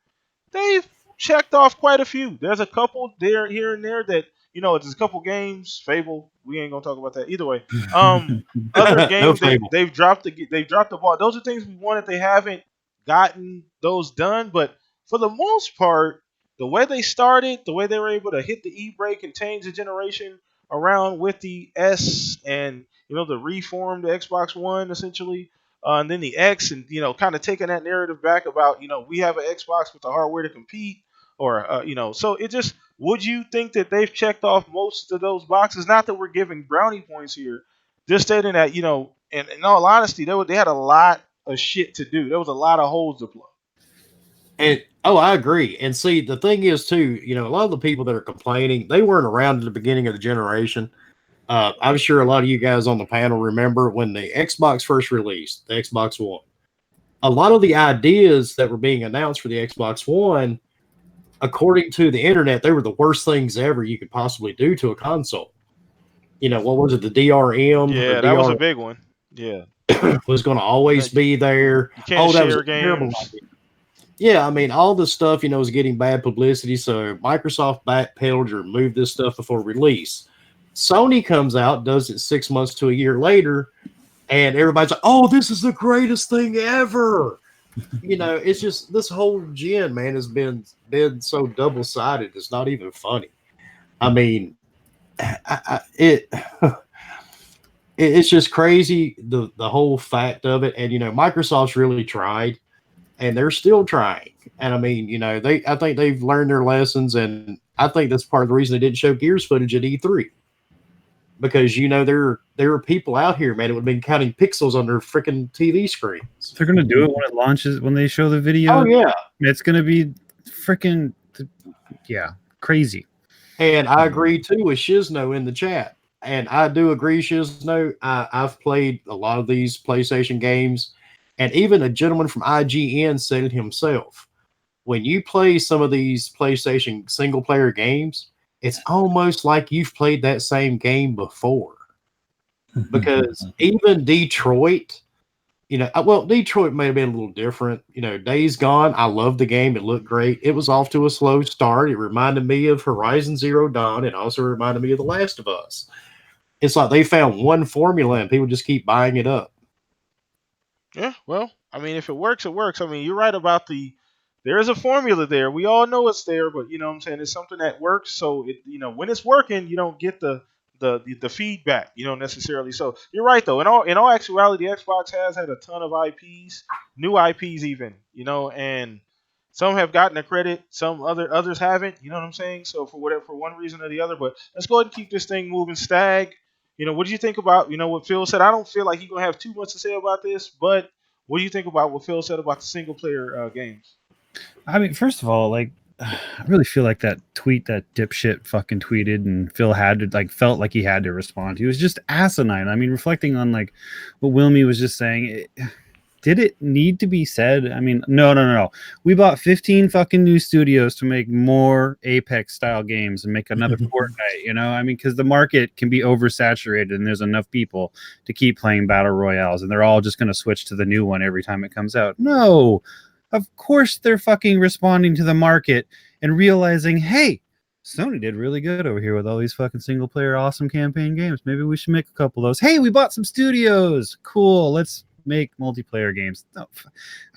C: they've checked off quite a few. There's a couple there here and there that there's a couple games. Fable, we ain't gonna talk about that either way. Other
A: No
C: games that
A: Fable.
C: they've dropped the ball. Those are things we wanted. They haven't gotten those done, but for the most part, the way they started, the way they were able to hit the e-brake and change the generation around with the S and the reformed Xbox One essentially, and then the X, and kind of taking that narrative back about we have an Xbox with the hardware to compete, or so it just, would you think that they've checked off most of those boxes? Not that we're giving brownie points here, just stating that in all honesty, they had a lot of shit to do. There was a lot of holes to plug.
A: And I agree. And see, the thing is too, a lot of the people that are complaining, they weren't around at the beginning of the generation. I'm sure a lot of you guys on the panel remember when the Xbox first released, the Xbox One. A lot of the ideas that were being announced for the Xbox One, according to the internet, they were the worst things ever you could possibly do to a console. What was it, the DRM or
C: Yeah, that was a big one. Yeah,
A: was going to always be there.
C: You can't
A: Oh, that was
C: share
A: a terrible
C: games.
A: idea. Yeah, I mean, all this stuff, was getting bad publicity. So Microsoft backpedaled to remove this stuff before release. Sony comes out, does it 6 months to a year later, and everybody's like, oh, this is the greatest thing ever. It's just this whole gen, man, has been so double-sided. It's not even funny. I mean, it's just crazy, the whole fact of it. And Microsoft's really tried, and they're still trying. And I mean, I think they've learned their lessons, and I think that's part of the reason they didn't show Gears footage at E3. Because there are people out here, man, that would have been counting pixels on their freaking TV screens.
D: They're gonna do it when it launches, when they show the video.
A: Oh yeah,
D: it's gonna be freaking crazy.
A: And I agree too with Shizno in the chat, and I do agree, Shizno. I've played a lot of these PlayStation games, and even a gentleman from IGN said it himself. When you play some of these PlayStation single player games, it's almost like you've played that same game before. Because even Detroit, Detroit may have been a little different. Days Gone, I loved the game. It looked great. It was off to a slow start. It reminded me of Horizon Zero Dawn. It also reminded me of The Last of Us. It's like they found one formula and people just keep buying it up.
C: Yeah, well, I mean, if it works, it works. I mean, you're right about there is a formula there. We all know it's there, but what I'm saying, it's something that works. So when it's working, you don't get the feedback, necessarily. So you're right though. In all actuality, Xbox has had a ton of IPs, new IPs even, and some have gotten the credit, some others haven't. You know what I'm saying? So for one reason or the other. But let's go ahead and keep this thing moving. Stag, what do you think about what Phil said? I don't feel like he's gonna have too much to say about this, but what do you think about what Phil said about the single player games?
D: I mean, first of all, I really feel like that tweet that dipshit fucking tweeted, and Phil had to felt like he had to respond. He was just asinine. I mean, reflecting on what Wilmy was just saying, did it need to be said? I mean, no. We bought 15 fucking new studios to make more Apex style games and make another Fortnite. I mean, because the market can be oversaturated and there's enough people to keep playing battle royales, and they're all just going to switch to the new one every time it comes out. No. Of course they're fucking responding to the market and realizing, hey, Sony did really good over here with all these fucking single player awesome campaign games. Maybe we should make a couple of those. Hey, we bought some studios. Cool. Let's make multiplayer games. No,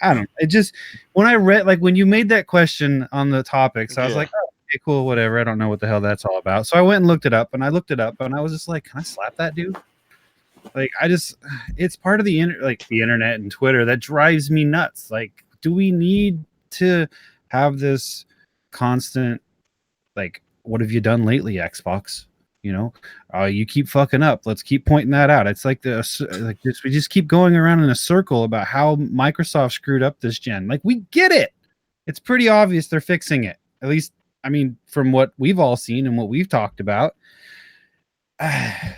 D: I don't know. It just, when I read, like, when you made that question on the topics, I was like, oh, okay, cool, whatever. I don't know what the hell that's all about. So I went and looked it up, and I was just like, can I slap that dude? Like, it's part of the internet and Twitter that drives me nuts. Like, do we need to have this constant, like, what have you done lately, Xbox? You know, you keep fucking up. Let's keep pointing that out. It's like we just keep going around in a circle about how Microsoft screwed up this gen. Like, we get it. It's pretty obvious they're fixing it. At least, I mean, from what we've all seen and what we've talked about. I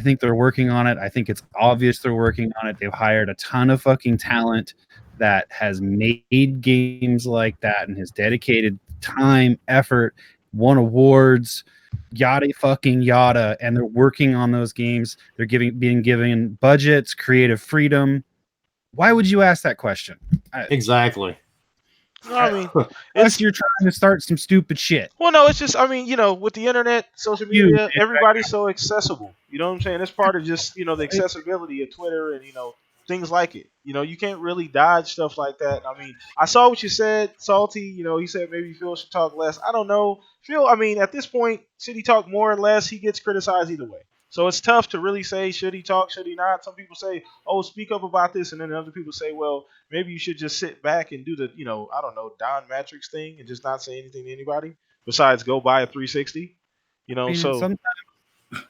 D: think they're working on it. I think it's obvious they're working on it. They've hired a ton of fucking talent that has made games like that and has dedicated time, effort, won awards, yada fucking yada, and they're working on those games. They're being given budgets, creative freedom. Why would you ask that question?
A: Exactly.
C: No, I mean,
D: unless you're trying to start some stupid shit.
C: Well, no, it's just, I mean, with the internet, social media, everybody's so accessible. You know what I'm saying? It's part of just, the accessibility of Twitter and, things like it. You can't really dodge stuff like that. I mean, I saw what you said, Salty. He said maybe Phil should talk less. I don't know. Phil, I mean, at this point, should he talk more or less? He gets criticized either way. So it's tough to really say, should he talk, should he not? Some people say, oh, speak up about this. And then other people say, well, maybe you should just sit back and do the, I don't know, Don Matrix thing and just not say anything to anybody besides go buy a 360.
D: I mean,
C: so
D: sometimes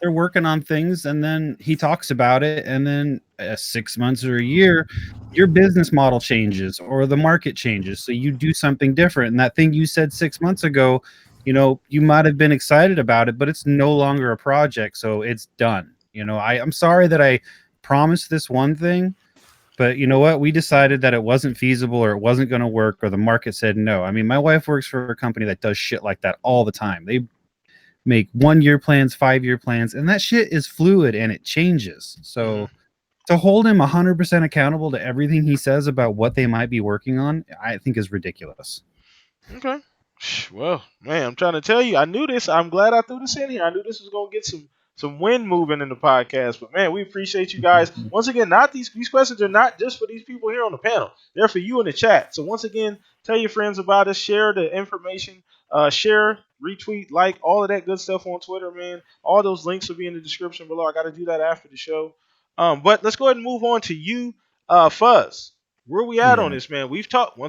D: they're working on things and then he talks about it, and then 6 months or a year, your business model changes or the market changes. So you do something different. And that thing you said 6 months ago, you might have been excited about it, but it's no longer a project. So it's done. I'm sorry that I promised this one thing, but you know what? We decided that it wasn't feasible or it wasn't going to work, or the market said no. I mean, my wife works for a company that does shit like that all the time. They make 1-year plans, 5-year plans, and that shit is fluid and it changes. So to hold him 100% accountable to everything he says about what they might be working on, I think is ridiculous.
C: Okay. Well, man, I'm trying to tell you, I knew this. I'm glad I threw this in here. I knew this was going to get some wind moving in the podcast. But man, we appreciate you guys. Once again, not these questions are not just for these people here on the panel. They're for you in the chat. So once again, tell your friends about us, share the information, share, retweet, like, all of that good stuff on Twitter, man. All those links will be in the description below. I got to do that after the show. But let's go ahead and move on to you, Fuzz. Where we at on this, man? We've talked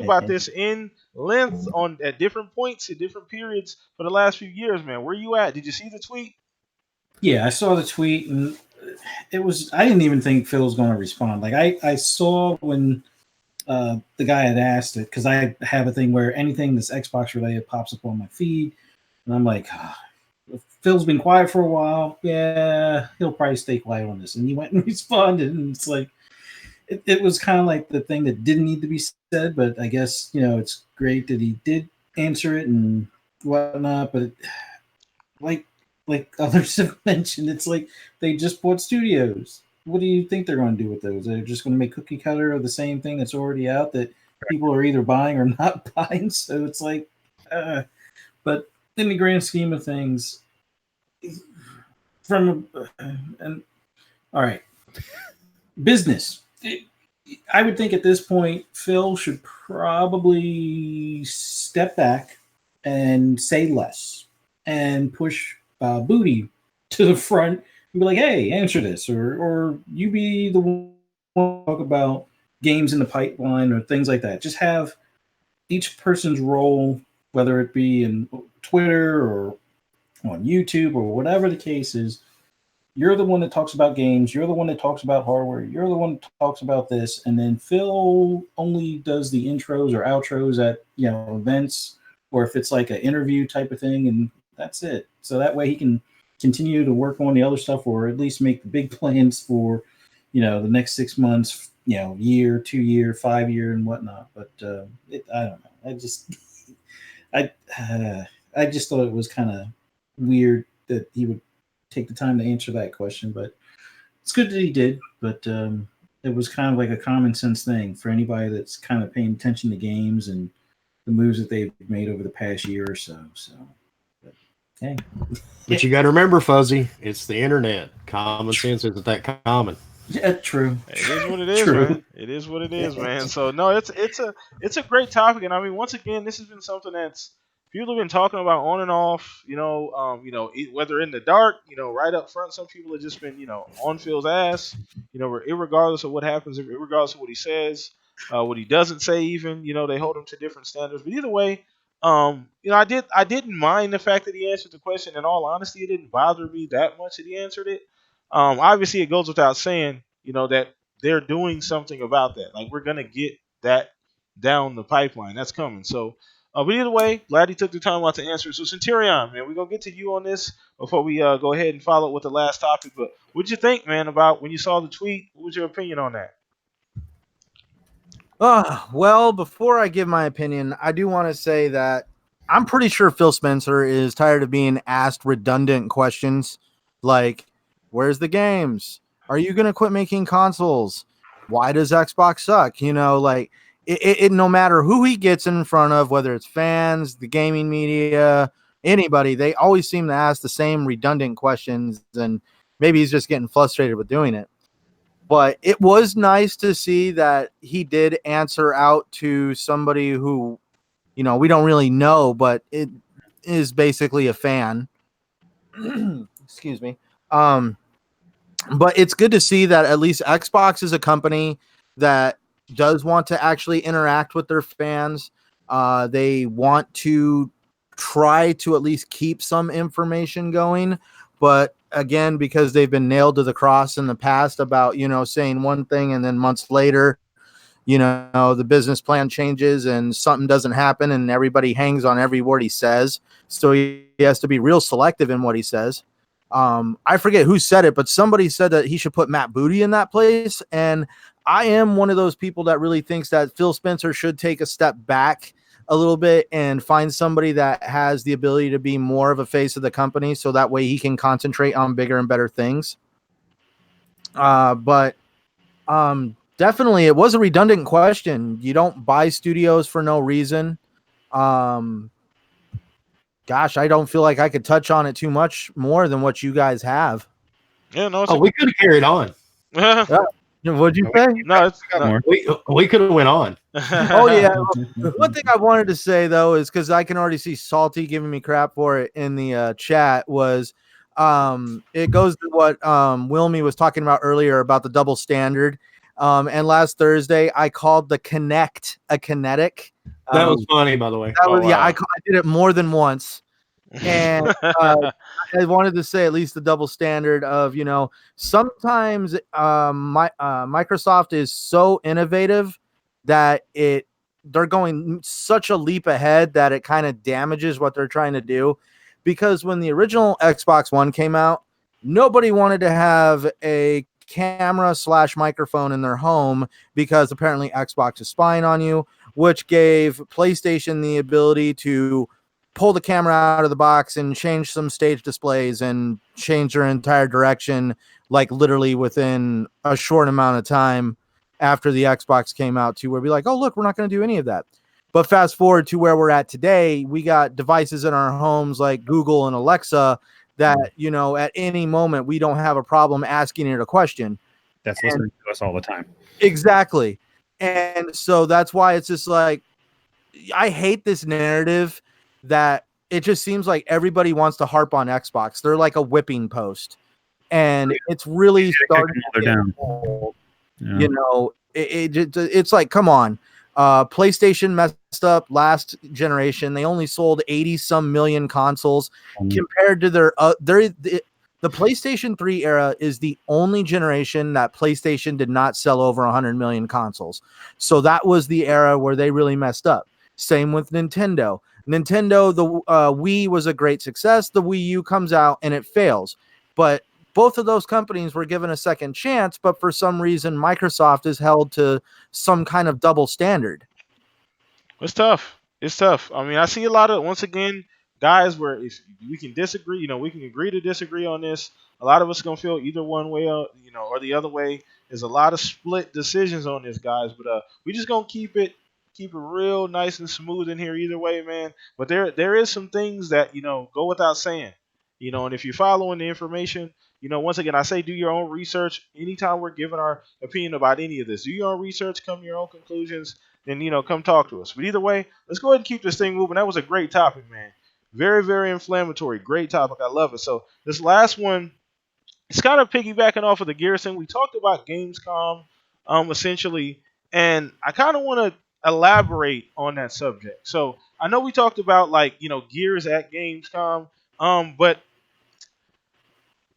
C: about this in length at different points at different periods for the last few years, man. Where you at? Did you see the tweet?
E: Yeah, I saw the tweet, and I didn't even think Phil was going to respond. Like, I saw when the guy had asked it, because I have a thing where anything that's Xbox related pops up on my feed, and I'm like, Phil's been quiet for a while. Yeah, he'll probably stay quiet on this. And he went and responded, and it's like, it was kind of like the thing that didn't need to be said, but I guess, it's great that he did answer it and whatnot. But like others have mentioned, it's like they just bought studios. What do you think they're going to do with those? They're just going to make cookie cutter of the same thing that's already out that people are either buying or not buying. So it's like, but in the grand scheme of things, all right, business. I would think at this point, Phil should probably step back and say less and push Booty to the front and be like, hey, answer this, or you be the one to talk about games in the pipeline or things like that. Just have each person's role, whether it be in Twitter or on YouTube or whatever the case is. You're the one that talks about games. You're the one that talks about hardware. You're the one that talks about this. And then Phil only does the intros or outros at, events, or if it's like an interview type of thing, and that's it. So that way he can continue to work on the other stuff, or at least make the big plans for, the next 6 months, year, 2 year, 5 year, and whatnot. But I don't know. I just thought it was kind of weird that he would take the time to answer that question, but it's good that he did. But it was kind of like a common sense thing for anybody that's kind of paying attention to games and the moves that they've made over the past year or so. So, Hey.
A: But you got to remember, Fuzzy, it's the internet. Common sense isn't that common.
E: Yeah, true.
C: It is what it is,
E: True.
C: man. It is what it is, man. So no, it's a great topic, and I mean, once again, this has been something that's people have been talking about on and off. Whether in the dark, right up front. Some people have just been, on Phil's ass. Regardless of what happens, regardless of what he says, what he doesn't say, even they hold him to different standards. But either way, I didn't mind the fact that he answered the question. In all honesty, it didn't bother me that much that he answered it. Obviously, it goes without saying, that they're doing something about that. Like we're gonna get that down the pipeline. That's coming. So, but either way, glad he took the time out to answer. So, Centurion, man, we're gonna get to you on this before we go ahead and follow up with the last topic. But what'd you think, man, about when you saw the tweet? What was your opinion on that?
B: Well, before I give my opinion, I do want to say that I'm pretty sure Phil Spencer is tired of being asked redundant questions like, where's the games? Are you going to quit making consoles? Why does Xbox suck? No matter who he gets in front of, whether it's fans, the gaming media, anybody, they always seem to ask the same redundant questions. And maybe he's just getting frustrated with doing it. But it was nice to see that he did answer out to somebody who, we don't really know, but it is basically a fan. Excuse me. But it's good to see that at least Xbox is a company that does want to actually interact with their fans. They want to try to at least keep some information going. But again, because they've been nailed to the cross in the past about, saying one thing and then months later, the business plan changes and something doesn't happen and everybody hangs on every word he says. So he has to be real selective in what he says. I forget who said it, but somebody said that he should put Matt Booty in that place. And I am one of those people that really thinks that Phil Spencer should take a step back a little bit and find somebody that has the ability to be more of a face of the company. So that way he can concentrate on bigger and better things. But definitely it was a redundant question. You don't buy studios for no reason. Gosh, I don't feel like I could touch on it too much more than what you guys have.
C: Yeah, no,
A: We could have carried on.
B: What'd you say?
C: No, it's
D: More.
A: We could have went on.
B: Oh yeah. One thing I wanted to say though is because I can already see Salty giving me crap for it in the chat was it goes to what Wilmy was talking about earlier about the double standard. And last Thursday I called the Kinect a kinetic.
A: That was funny, by the way.
B: Yeah, I did it more than once. And I wanted to say at least the double standard of, sometimes Microsoft is so innovative that they're going such a leap ahead that it kind of damages what they're trying to do. Because when the original Xbox One came out, nobody wanted to have a camera / microphone in their home because apparently Xbox is spying on you, which gave PlayStation the ability to pull the camera out of the box and change some stage displays and change their entire direction, like literally within a short amount of time after the Xbox came out, to where we're like, oh, look, we're not going to do any of that. But fast forward to where we're at today, we got devices in our homes like Google and Alexa that, at any moment we don't have a problem asking it a question.
D: That's listening to us all the time.
B: Exactly. And so that's why it's just like, I hate this narrative that it just seems like everybody wants to harp on Xbox. They're like a whipping post. And it's really starting to get old.
D: Yeah.
B: It's like, come on. PlayStation messed up last generation. They only sold 80 some million consoles compared to the PlayStation 3 era is the only generation that PlayStation did not sell over 100 million consoles. So that was the era where they really messed up. Same with Nintendo. The Wii was a great success. The Wii U comes out and it fails. But both of those companies were given a second chance, but for some reason, Microsoft is held to some kind of double standard.
C: It's tough. It's tough. I mean, I see a lot of, once again, guys where if we can disagree, we can agree to disagree on this. A lot of us are going to feel either one way or the other way. There's a lot of split decisions on this, guys. But we just going to keep it keep it real nice and smooth in here either way, man. But there is some things that go without saying. And if you're following the information, once again, I say do your own research. Anytime we're giving our opinion about any of this, do your own research, come to your own conclusions, then come talk to us. But either way, let's go ahead and keep this thing moving. That was a great topic, man. Very, very inflammatory. Great topic. I love it. So this last one, it's kind of piggybacking off of the Garrison. We talked about Gamescom, essentially, and I kind of want to elaborate on that subject. So I know we talked about Gears at Gamescom, but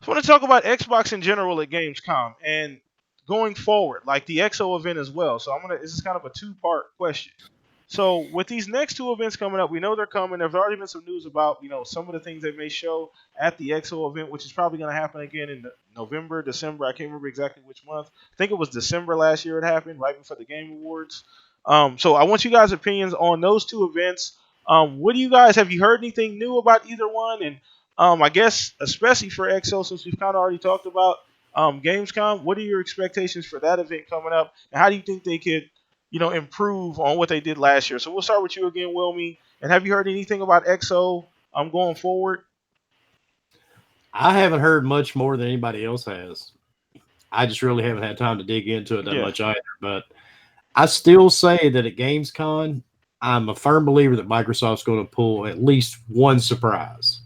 C: I want to talk about Xbox in general at Gamescom and going forward, like the XO event as well. So this is kind of a two-part question. So with these next two events coming up, we know they're coming. There's already been some news about some of the things they may show at the XO event, which is probably going to happen again in November, December. I can't remember exactly which month. I think it was December last year it happened, right before the Game Awards. So I want you guys' opinions on those two events. What do you guys have you heard anything new about either one? And I guess especially for XO, since we've kind of already talked about Gamescom, what are your expectations for that event coming up? And how do you think they could improve on what they did last year? So we'll start with you again, Wilmy. And have you heard anything about XO going forward?
A: I haven't heard much more than anybody else has. I just really haven't had time to dig into it that much either. But I still say that at Gamescom, I'm a firm believer that Microsoft's going to pull at least one surprise.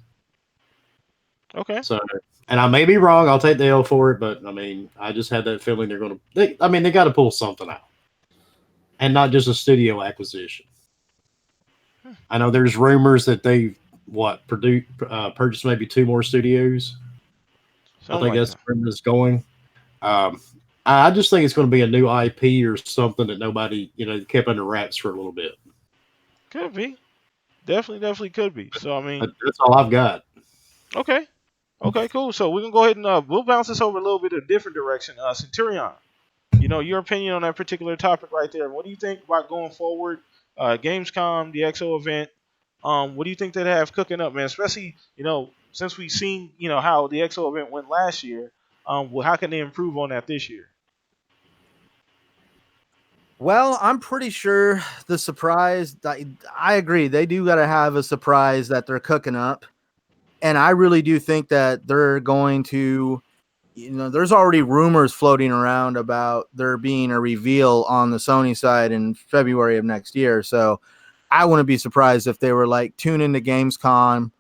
C: Okay.
A: So, and I may be wrong. I'll take the L for it. But, I just had that feeling they're going to – they got to pull something out. And not just a studio acquisition. I know there's rumors that they purchased maybe 2 more studios. I think that's where it's going. I just think it's going to be a new IP or something that nobody kept under wraps for a little bit.
C: Could be, definitely could be. So
A: that's all I've got.
C: Okay, cool. So we're gonna go ahead and we'll bounce this over a little bit of a different direction. Centurion. Your opinion on that particular topic right there. What do you think about going forward? Gamescom, the XO event. What do you think they have cooking up, man? Especially, since we've seen, how the XO event went last year. How can they improve on that this year?
B: Well, I'm pretty sure the surprise, I agree. They do got to have a surprise that they're cooking up. And I really do think that they're going to, there's already rumors floating around about there being a reveal on the Sony side in February of next year. So I wouldn't be surprised if they were like, tune into Gamescom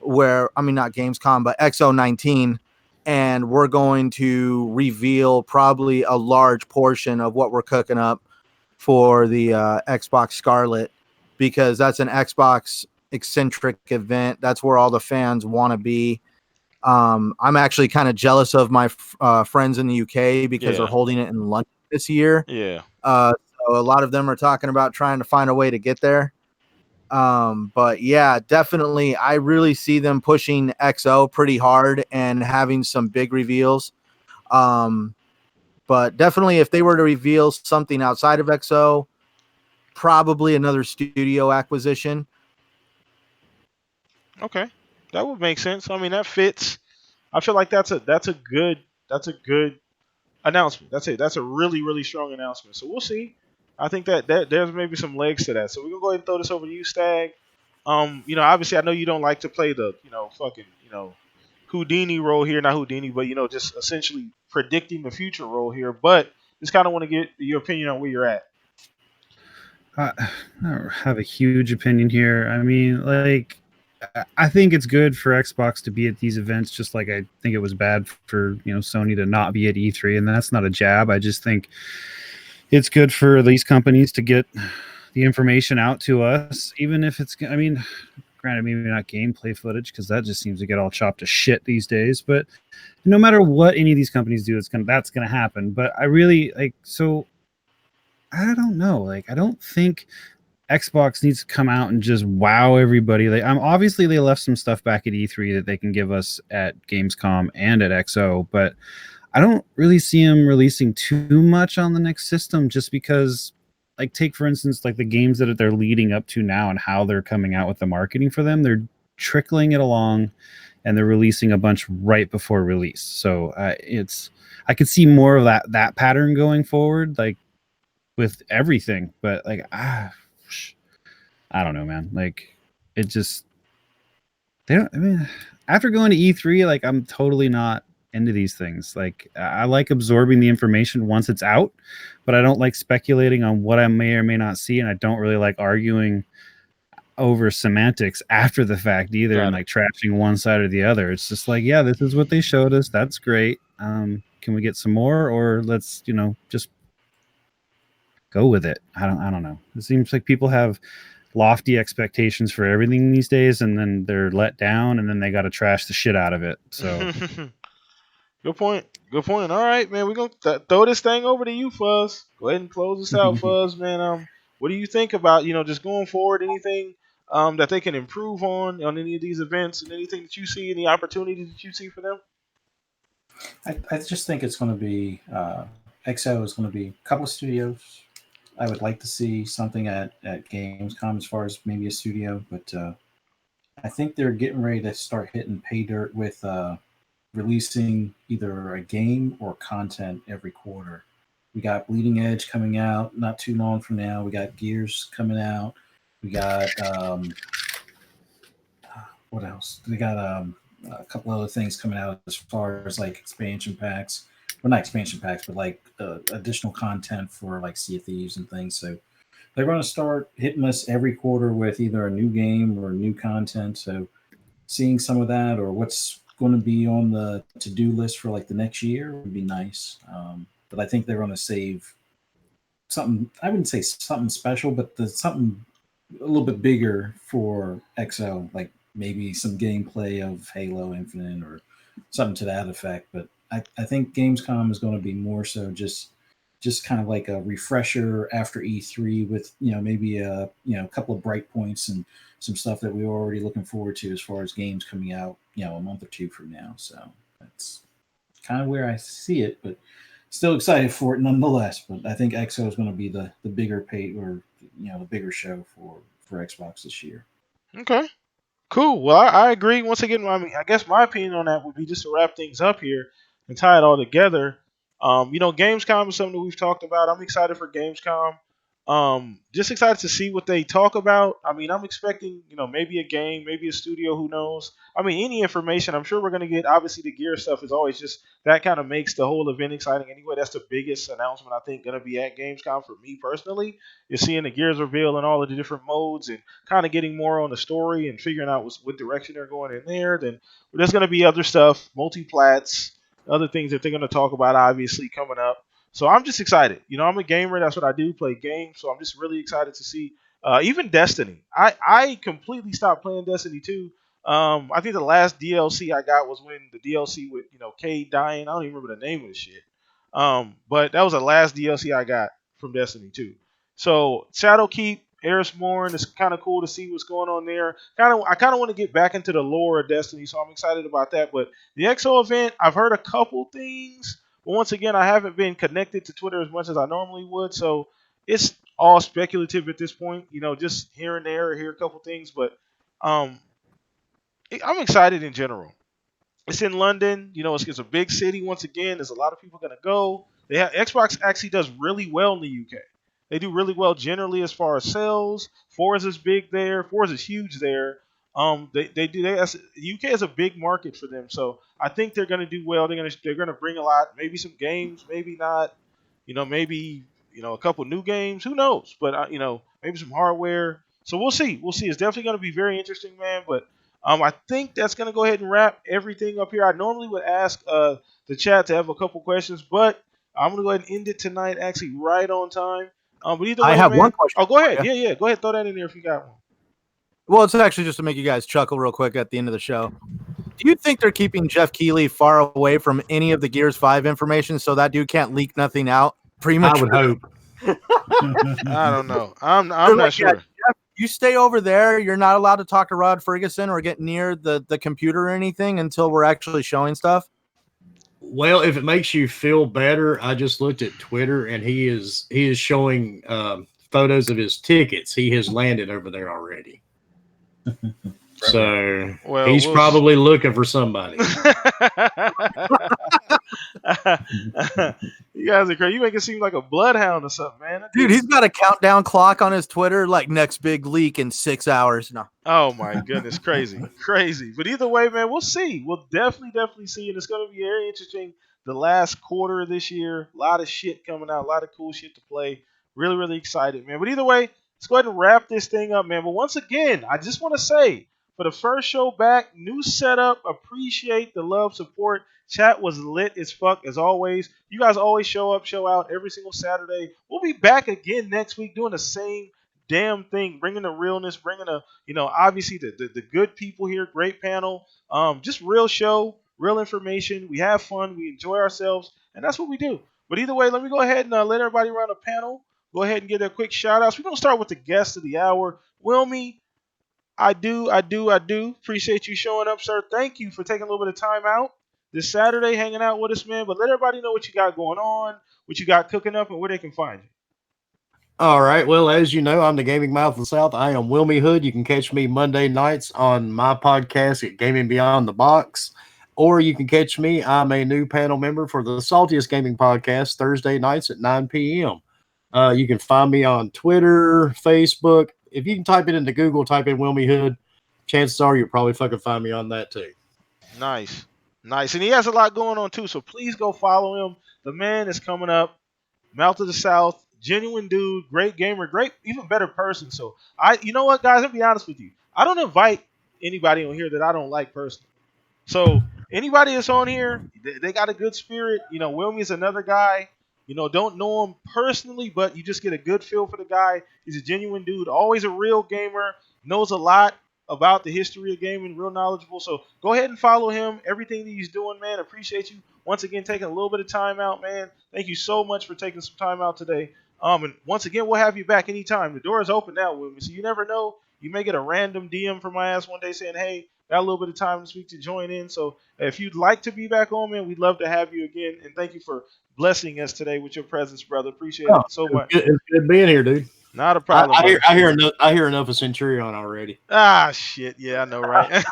B: not Gamescom, but XO19. And we're going to reveal probably a large portion of what we're cooking up for the Xbox Scarlet, because that's an Xbox eccentric event. That's where all the fans want to be. I'm actually kind of jealous of my friends in the UK because they're holding it in London this year.
C: Yeah.
B: So a lot of them are talking about trying to find a way to get there. But yeah, definitely, I really see them pushing XO pretty hard and having some big reveals. But definitely, if they were to reveal something outside of XO, probably another studio acquisition.
C: Okay, that would make sense. That fits. I feel like that's a good announcement. That's a really strong announcement. So we'll see. I think that there's maybe some legs to that. So we're gonna go ahead and throw this over to you, Stag. Obviously I know you don't like to play the fucking Houdini role here, not Houdini, but just essentially predicting the future role here. But just kind of want to get your opinion on where you're at.
D: I don't have a huge opinion here. I think it's good for Xbox to be at these events, just like I think it was bad for Sony to not be at E3, and that's not a jab. I just think it's good for these companies to get the information out to us, even if it's, granted, maybe not gameplay footage, because that just seems to get all chopped to shit these days. But no matter what any of these companies do, that's gonna happen. But I really so I don't know. I don't think Xbox needs to come out and just wow everybody. Obviously they left some stuff back at E3 that they can give us at Gamescom and at XO, but I don't really see them releasing too much on the next system, just because, take for instance, the games that they're leading up to now and how they're coming out with the marketing for them. They're trickling it along, and they're releasing a bunch right before release. So I could see more of that pattern going forward, with everything. But I don't know, man. Like, it just they don't. I mean, after going to E3, like I'm totally not into these things. Like I like absorbing the information once it's out, but I don't like speculating on what I may or may not see, and I don't really like arguing over semantics after the fact either, and like trashing one side or the other. It's just like, yeah, this is what they showed us. That's great. Can we get some more, or let's just go with it? I don't know. It seems like people have lofty expectations for everything these days, and then they're let down, and then they got to trash the shit out of it. So
C: good point. Good point. All right, man. We're gonna throw this thing over to you, Fuzz. Go ahead and close this out, Fuzz, man. What do you think about just going forward? Anything that they can improve on any of these events, and anything that you see, any opportunities that you see for them?
E: I just think it's going to be XO is going to be a couple of studios. I would like to see something at Gamescom as far as maybe a studio, but I think they're getting ready to start hitting pay dirt with releasing either a game or content every quarter. We got Bleeding Edge coming out not too long from now. We got Gears coming out. We got what else? We got a couple other things coming out as far as like expansion packs. Well, not expansion packs, but like additional content for like Sea of Thieves and things. So they're going to start hitting us every quarter with either a new game or new content. So seeing some of that or what's going to be on the to-do list for like the next year would be nice. But I think they're going to save something. I wouldn't say something special, but something a little bit bigger for XO, like maybe some gameplay of Halo Infinite or something to that effect. But I think Gamescom is going to be more so just kind of like a refresher after E3 with maybe a couple of bright points and some stuff that we were already looking forward to as far as games coming out a month or two from now. So that's kind of where I see it, but still excited for it nonetheless. But I think XO is going to be the bigger pay or the bigger show for Xbox this year.
C: Okay. Cool. Well, I agree. Once again, I guess my opinion on that would be just to wrap things up here and tie it all together. Gamescom is something that we've talked about. I'm excited for Gamescom. Just excited to see what they talk about. I mean, I'm expecting, maybe a game, maybe a studio, who knows? I mean, any information. I'm sure we're going to get. Obviously, the gear stuff is always just that kind of makes the whole event exciting anyway. That's the biggest announcement I think going to be at Gamescom for me personally. Is seeing the gears reveal and all of the different modes and kind of getting more on the story and figuring out what direction they're going in there. Then there's going to be other stuff, multi-plats, other things that they're going to talk about, obviously, coming up. So I'm just excited. I'm a gamer. That's what I do, play games. So I'm just really excited to see even Destiny. I completely stopped playing Destiny 2. I think the last DLC I got was when the DLC with Cade dying. I don't even remember the name of the shit. But that was the last DLC I got from Destiny 2. So Shadowkeep, Erismorn, it's kind of cool to see what's going on there. I kind of want to get back into the lore of Destiny, so I'm excited about that. But the XO event, I've heard a couple things. But once again, I haven't been connected to Twitter as much as I normally would, so it's all speculative at this point. Just here and there, hear a couple things. But I'm excited in general. It's in London. It's a big city once again. There's a lot of people going to go. Xbox actually does really well in the UK. They do really well generally as far as sales. Forza's big there. Forza's huge there. UK is a big market for them, so I think they're going to do well. They're going to bring a lot. Maybe some games, maybe not. Maybe a couple new games. Who knows? But maybe some hardware. So we'll see. We'll see. It's definitely going to be very interesting, man. But I think that's going to go ahead and wrap everything up here. I normally would ask the chat to have a couple questions, but I'm going to go ahead and end it tonight, actually right on time. But either way,
B: I have
C: man,
B: one question.
C: Oh, go ahead. Yeah. Go ahead. Throw that in there if you got one.
B: Well, it's actually just to make you guys chuckle real quick at the end of the show. Do you think they're keeping Jeff Keighley far away from any of the Gears 5 information so that dude can't leak nothing out? Pretty much.
A: I would hope.
C: I don't know. I'm not sure.
B: Yeah, Jeff, you stay over there. You're not allowed to talk to Rod Ferguson or get near the computer or anything until we're actually showing stuff.
A: Well, if it makes you feel better, I just looked at Twitter and he is showing photos of his tickets. He has landed over there already. So he's probably looking for somebody.
C: You guys are crazy. You make it seem like a bloodhound or something, man.
B: Dude, he's got a countdown clock on his Twitter, like next big leak in 6 hours. No.
C: Oh my goodness, crazy, crazy. But either way, man, we'll see. We'll definitely see, and it's going to be very interesting. The last quarter of this year, a lot of shit coming out, a lot of cool shit to play. Really excited, man. But either way, let's go ahead and wrap this thing up, man. But once again, I just want to say, for the first show back, new setup. Appreciate the love, support. Chat was lit as fuck as always. You guys always show up, show out every single Saturday. We'll be back again next week doing the same damn thing, bringing the realness, bringing the, obviously the good people here, great panel, just real show, real information. We have fun, we enjoy ourselves, and that's what we do. But either way, let me go ahead and let everybody run a panel. Go ahead and get a quick shout outs. We're gonna start with the guest of the hour, Wilmy. I do appreciate you showing up, sir. Thank you for taking a little bit of time out this Saturday, hanging out with us, man. But let everybody know what you got going on, what you got cooking up, and where they can find you.
A: All right. Well, as you know, I'm the gaming mouth of the South. I am Wilmy Hood. You can catch me Monday nights on my podcast at Gaming Beyond the Box, or you can catch me. I'm a new panel member for the Saltiest Gaming Podcast Thursday nights at 9 p.m. You can find me on Twitter, Facebook. If you can type it into Google, type in Wilmy Hood, chances are you'll probably fucking find me on that too.
C: Nice. And he has a lot going on too, so please go follow him. The man is coming up. Mouth of the South, genuine dude, great gamer, great, even better person. So you know what, guys? I'll be honest with you. I don't invite anybody on here that I don't like personally. So anybody that's on here, they got a good spirit. Wilmy is another guy. Don't know him personally, but you just get a good feel for the guy. He's a genuine dude, always a real gamer, knows a lot about the history of gaming, real knowledgeable. So go ahead and follow him. Everything that he's doing, man. Appreciate you once again taking a little bit of time out, man. Thank you so much for taking some time out today. And once again, we'll have you back anytime. The door is open now, Wilmy. So you never know. You may get a random DM from my ass one day saying, hey, got a little bit of time this week to join in. So if you'd like to be back on, man, we'd love to have you again. And thank you for blessing us today with your presence, brother. Appreciate it so much.
A: It's good being here, dude.
C: Not a problem.
A: I hear enough of Centurion already.
C: Ah, shit. Yeah, I know, right?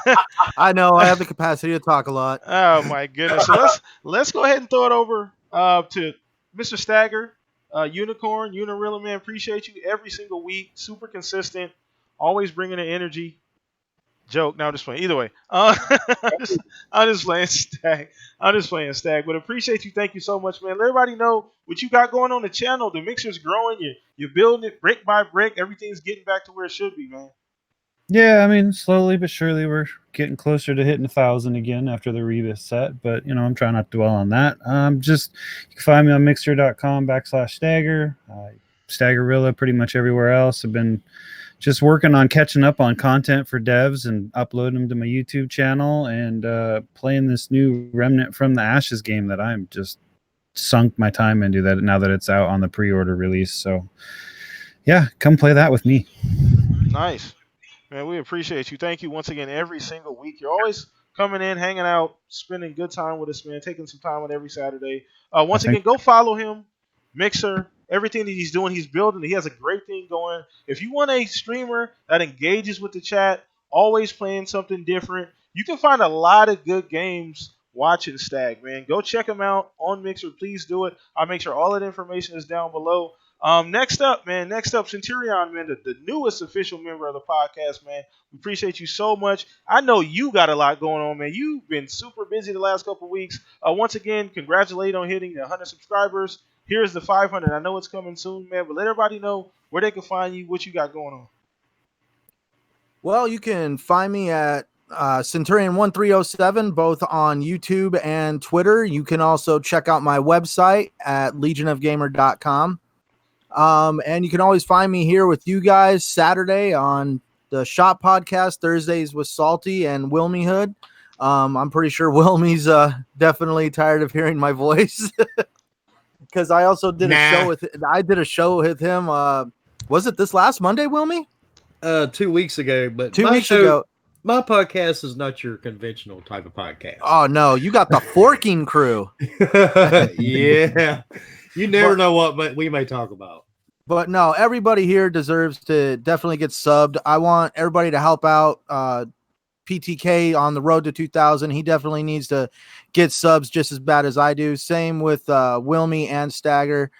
B: I know. I have the capacity to talk a lot.
C: Oh my goodness. So let's go ahead and throw it over to Mr. Stagger, Unicorn, Unirilla, man. Appreciate you every single week. Super consistent. Always bringing the energy. Joke. No, I'm just playing. Either way, I'm just playing Stag. But appreciate you. Thank you so much, man. Let everybody know what you got going on the channel. The mixer's growing. You're building it brick by brick. Everything's getting back to where it should be, man.
D: Yeah, I mean, slowly but surely we're getting closer to hitting 1,000 again after the Rebus set. But, I'm trying not to dwell on that. You can find me on mixer.com/Stagger. Staggerilla pretty much everywhere else. I've been just working on catching up on content for devs and uploading them to my YouTube channel and playing this new Remnant from the Ashes game that I'm just sunk my time into that now that it's out on the pre-order release. So, yeah, come play that with me.
C: Nice. Man, we appreciate you. Thank you once again every single week. You're always coming in, hanging out, spending good time with us, man, taking some time on every Saturday. Once again, go follow him, Mixer. Everything that he's doing, he's building. He has a great thing going. If you want a streamer that engages with the chat, always playing something different, you can find a lot of good games watching Stag, man. Go check him out on Mixer. Please do it. I'll make sure all that information is down below. Next up, Centurion, man, the newest official member of the podcast, man. We appreciate you so much. I know you got a lot going on, man. You've been super busy the last couple of weeks. Once again, congratulate on hitting the 100 subscribers. Here's the 500. I know it's coming soon, man, but let everybody know where they can find you, what you got going on.
B: Well, you can find me at Centurion1307, both on YouTube and Twitter. You can also check out my website at legionofgamer.com. And you can always find me here with you guys Saturday on the Shop Podcast, Thursdays with Salty and Wilmy Hood. I'm pretty sure Wilmy's definitely tired of hearing my voice. Because I also did a show with him. Was it this last Monday, Wilmy?
A: 2 weeks ago. But
B: 2 weeks ago.
A: My podcast is not your conventional type of podcast.
B: Oh no, you got the forking crew.
A: Yeah, you never know what we may talk about.
B: But no, everybody here deserves to definitely get subbed. I want everybody to help out PTK on the road to 2,000. He definitely needs to get subs just as bad as I do. Same with Wilmy and Stagger.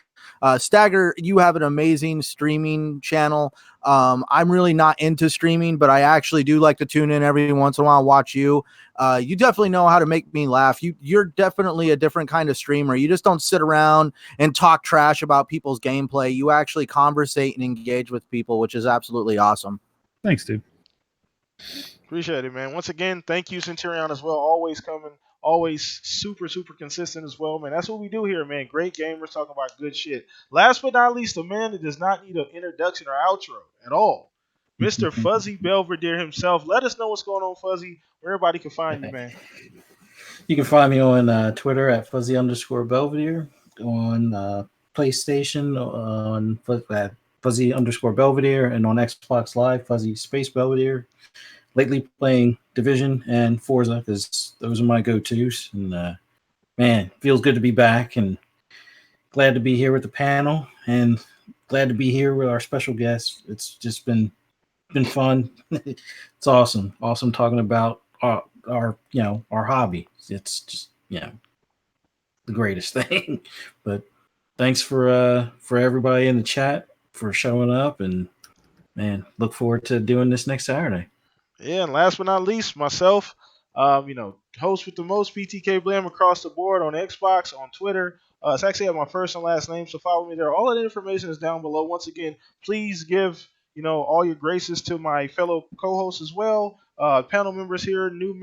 B: Stagger, you have an amazing streaming channel. I'm really not into streaming, but I actually do like to tune in every once in a while and watch you. You definitely know how to make me laugh. You're definitely a different kind of streamer. You just don't sit around and talk trash about people's gameplay. You actually conversate and engage with people, which is absolutely awesome.
D: Thanks, dude.
C: Appreciate it, man. Once again, thank you, Centurion, as well. Always coming, always super, super consistent as well, man. That's what we do here, man. Great gamers talking about good shit. Last but not least, a man that does not need an introduction or outro at all. Mr. Fuzzy Belvedere himself. Let us know what's going on, Fuzzy, where everybody can find you, man.
E: You can find me on Twitter at Fuzzy_Belvedere, on PlayStation on Fuzzy_Belvedere, and on Xbox Live, Fuzzy Space Belvedere. Lately playing Division and Forza because those are my go-tos. And man, feels good to be back and glad to be here with the panel and glad to be here with our special guests. It's just been fun. It's awesome talking about our our hobby. It's just the greatest thing. But thanks for everybody in the chat for showing up, and man, look forward to doing this next Saturday.
C: Yeah, and last but not least, myself, host with the most PTK Blam across the board on Xbox, on Twitter. It's actually at my first and last name, so follow me there. All of the information is down below. Once again, please give all your graces to my fellow co-hosts as well, panel members here, new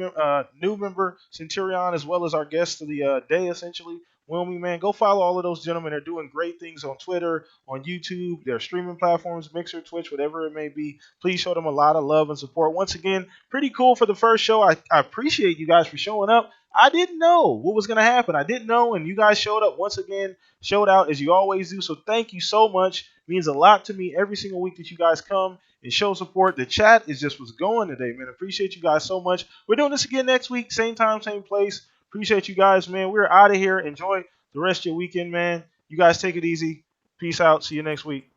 C: member Centurion, as well as our guest of the day, essentially. Wilmy, man, go follow all of those gentlemen. They're doing great things on Twitter, on YouTube, their streaming platforms, Mixer, Twitch, whatever it may be. Please show them a lot of love and support. Once again, pretty cool for the first show. I appreciate you guys for showing up. I didn't know what was going to happen. I didn't know, and you guys showed up once again, showed out as you always do. So thank you so much. It means a lot to me every single week that you guys come and show support. The chat is just what's going today, man. Appreciate you guys so much. We're doing this again next week, same time, same place. Appreciate you guys, man. We're out of here. Enjoy the rest of your weekend, man. You guys take it easy. Peace out. See you next week.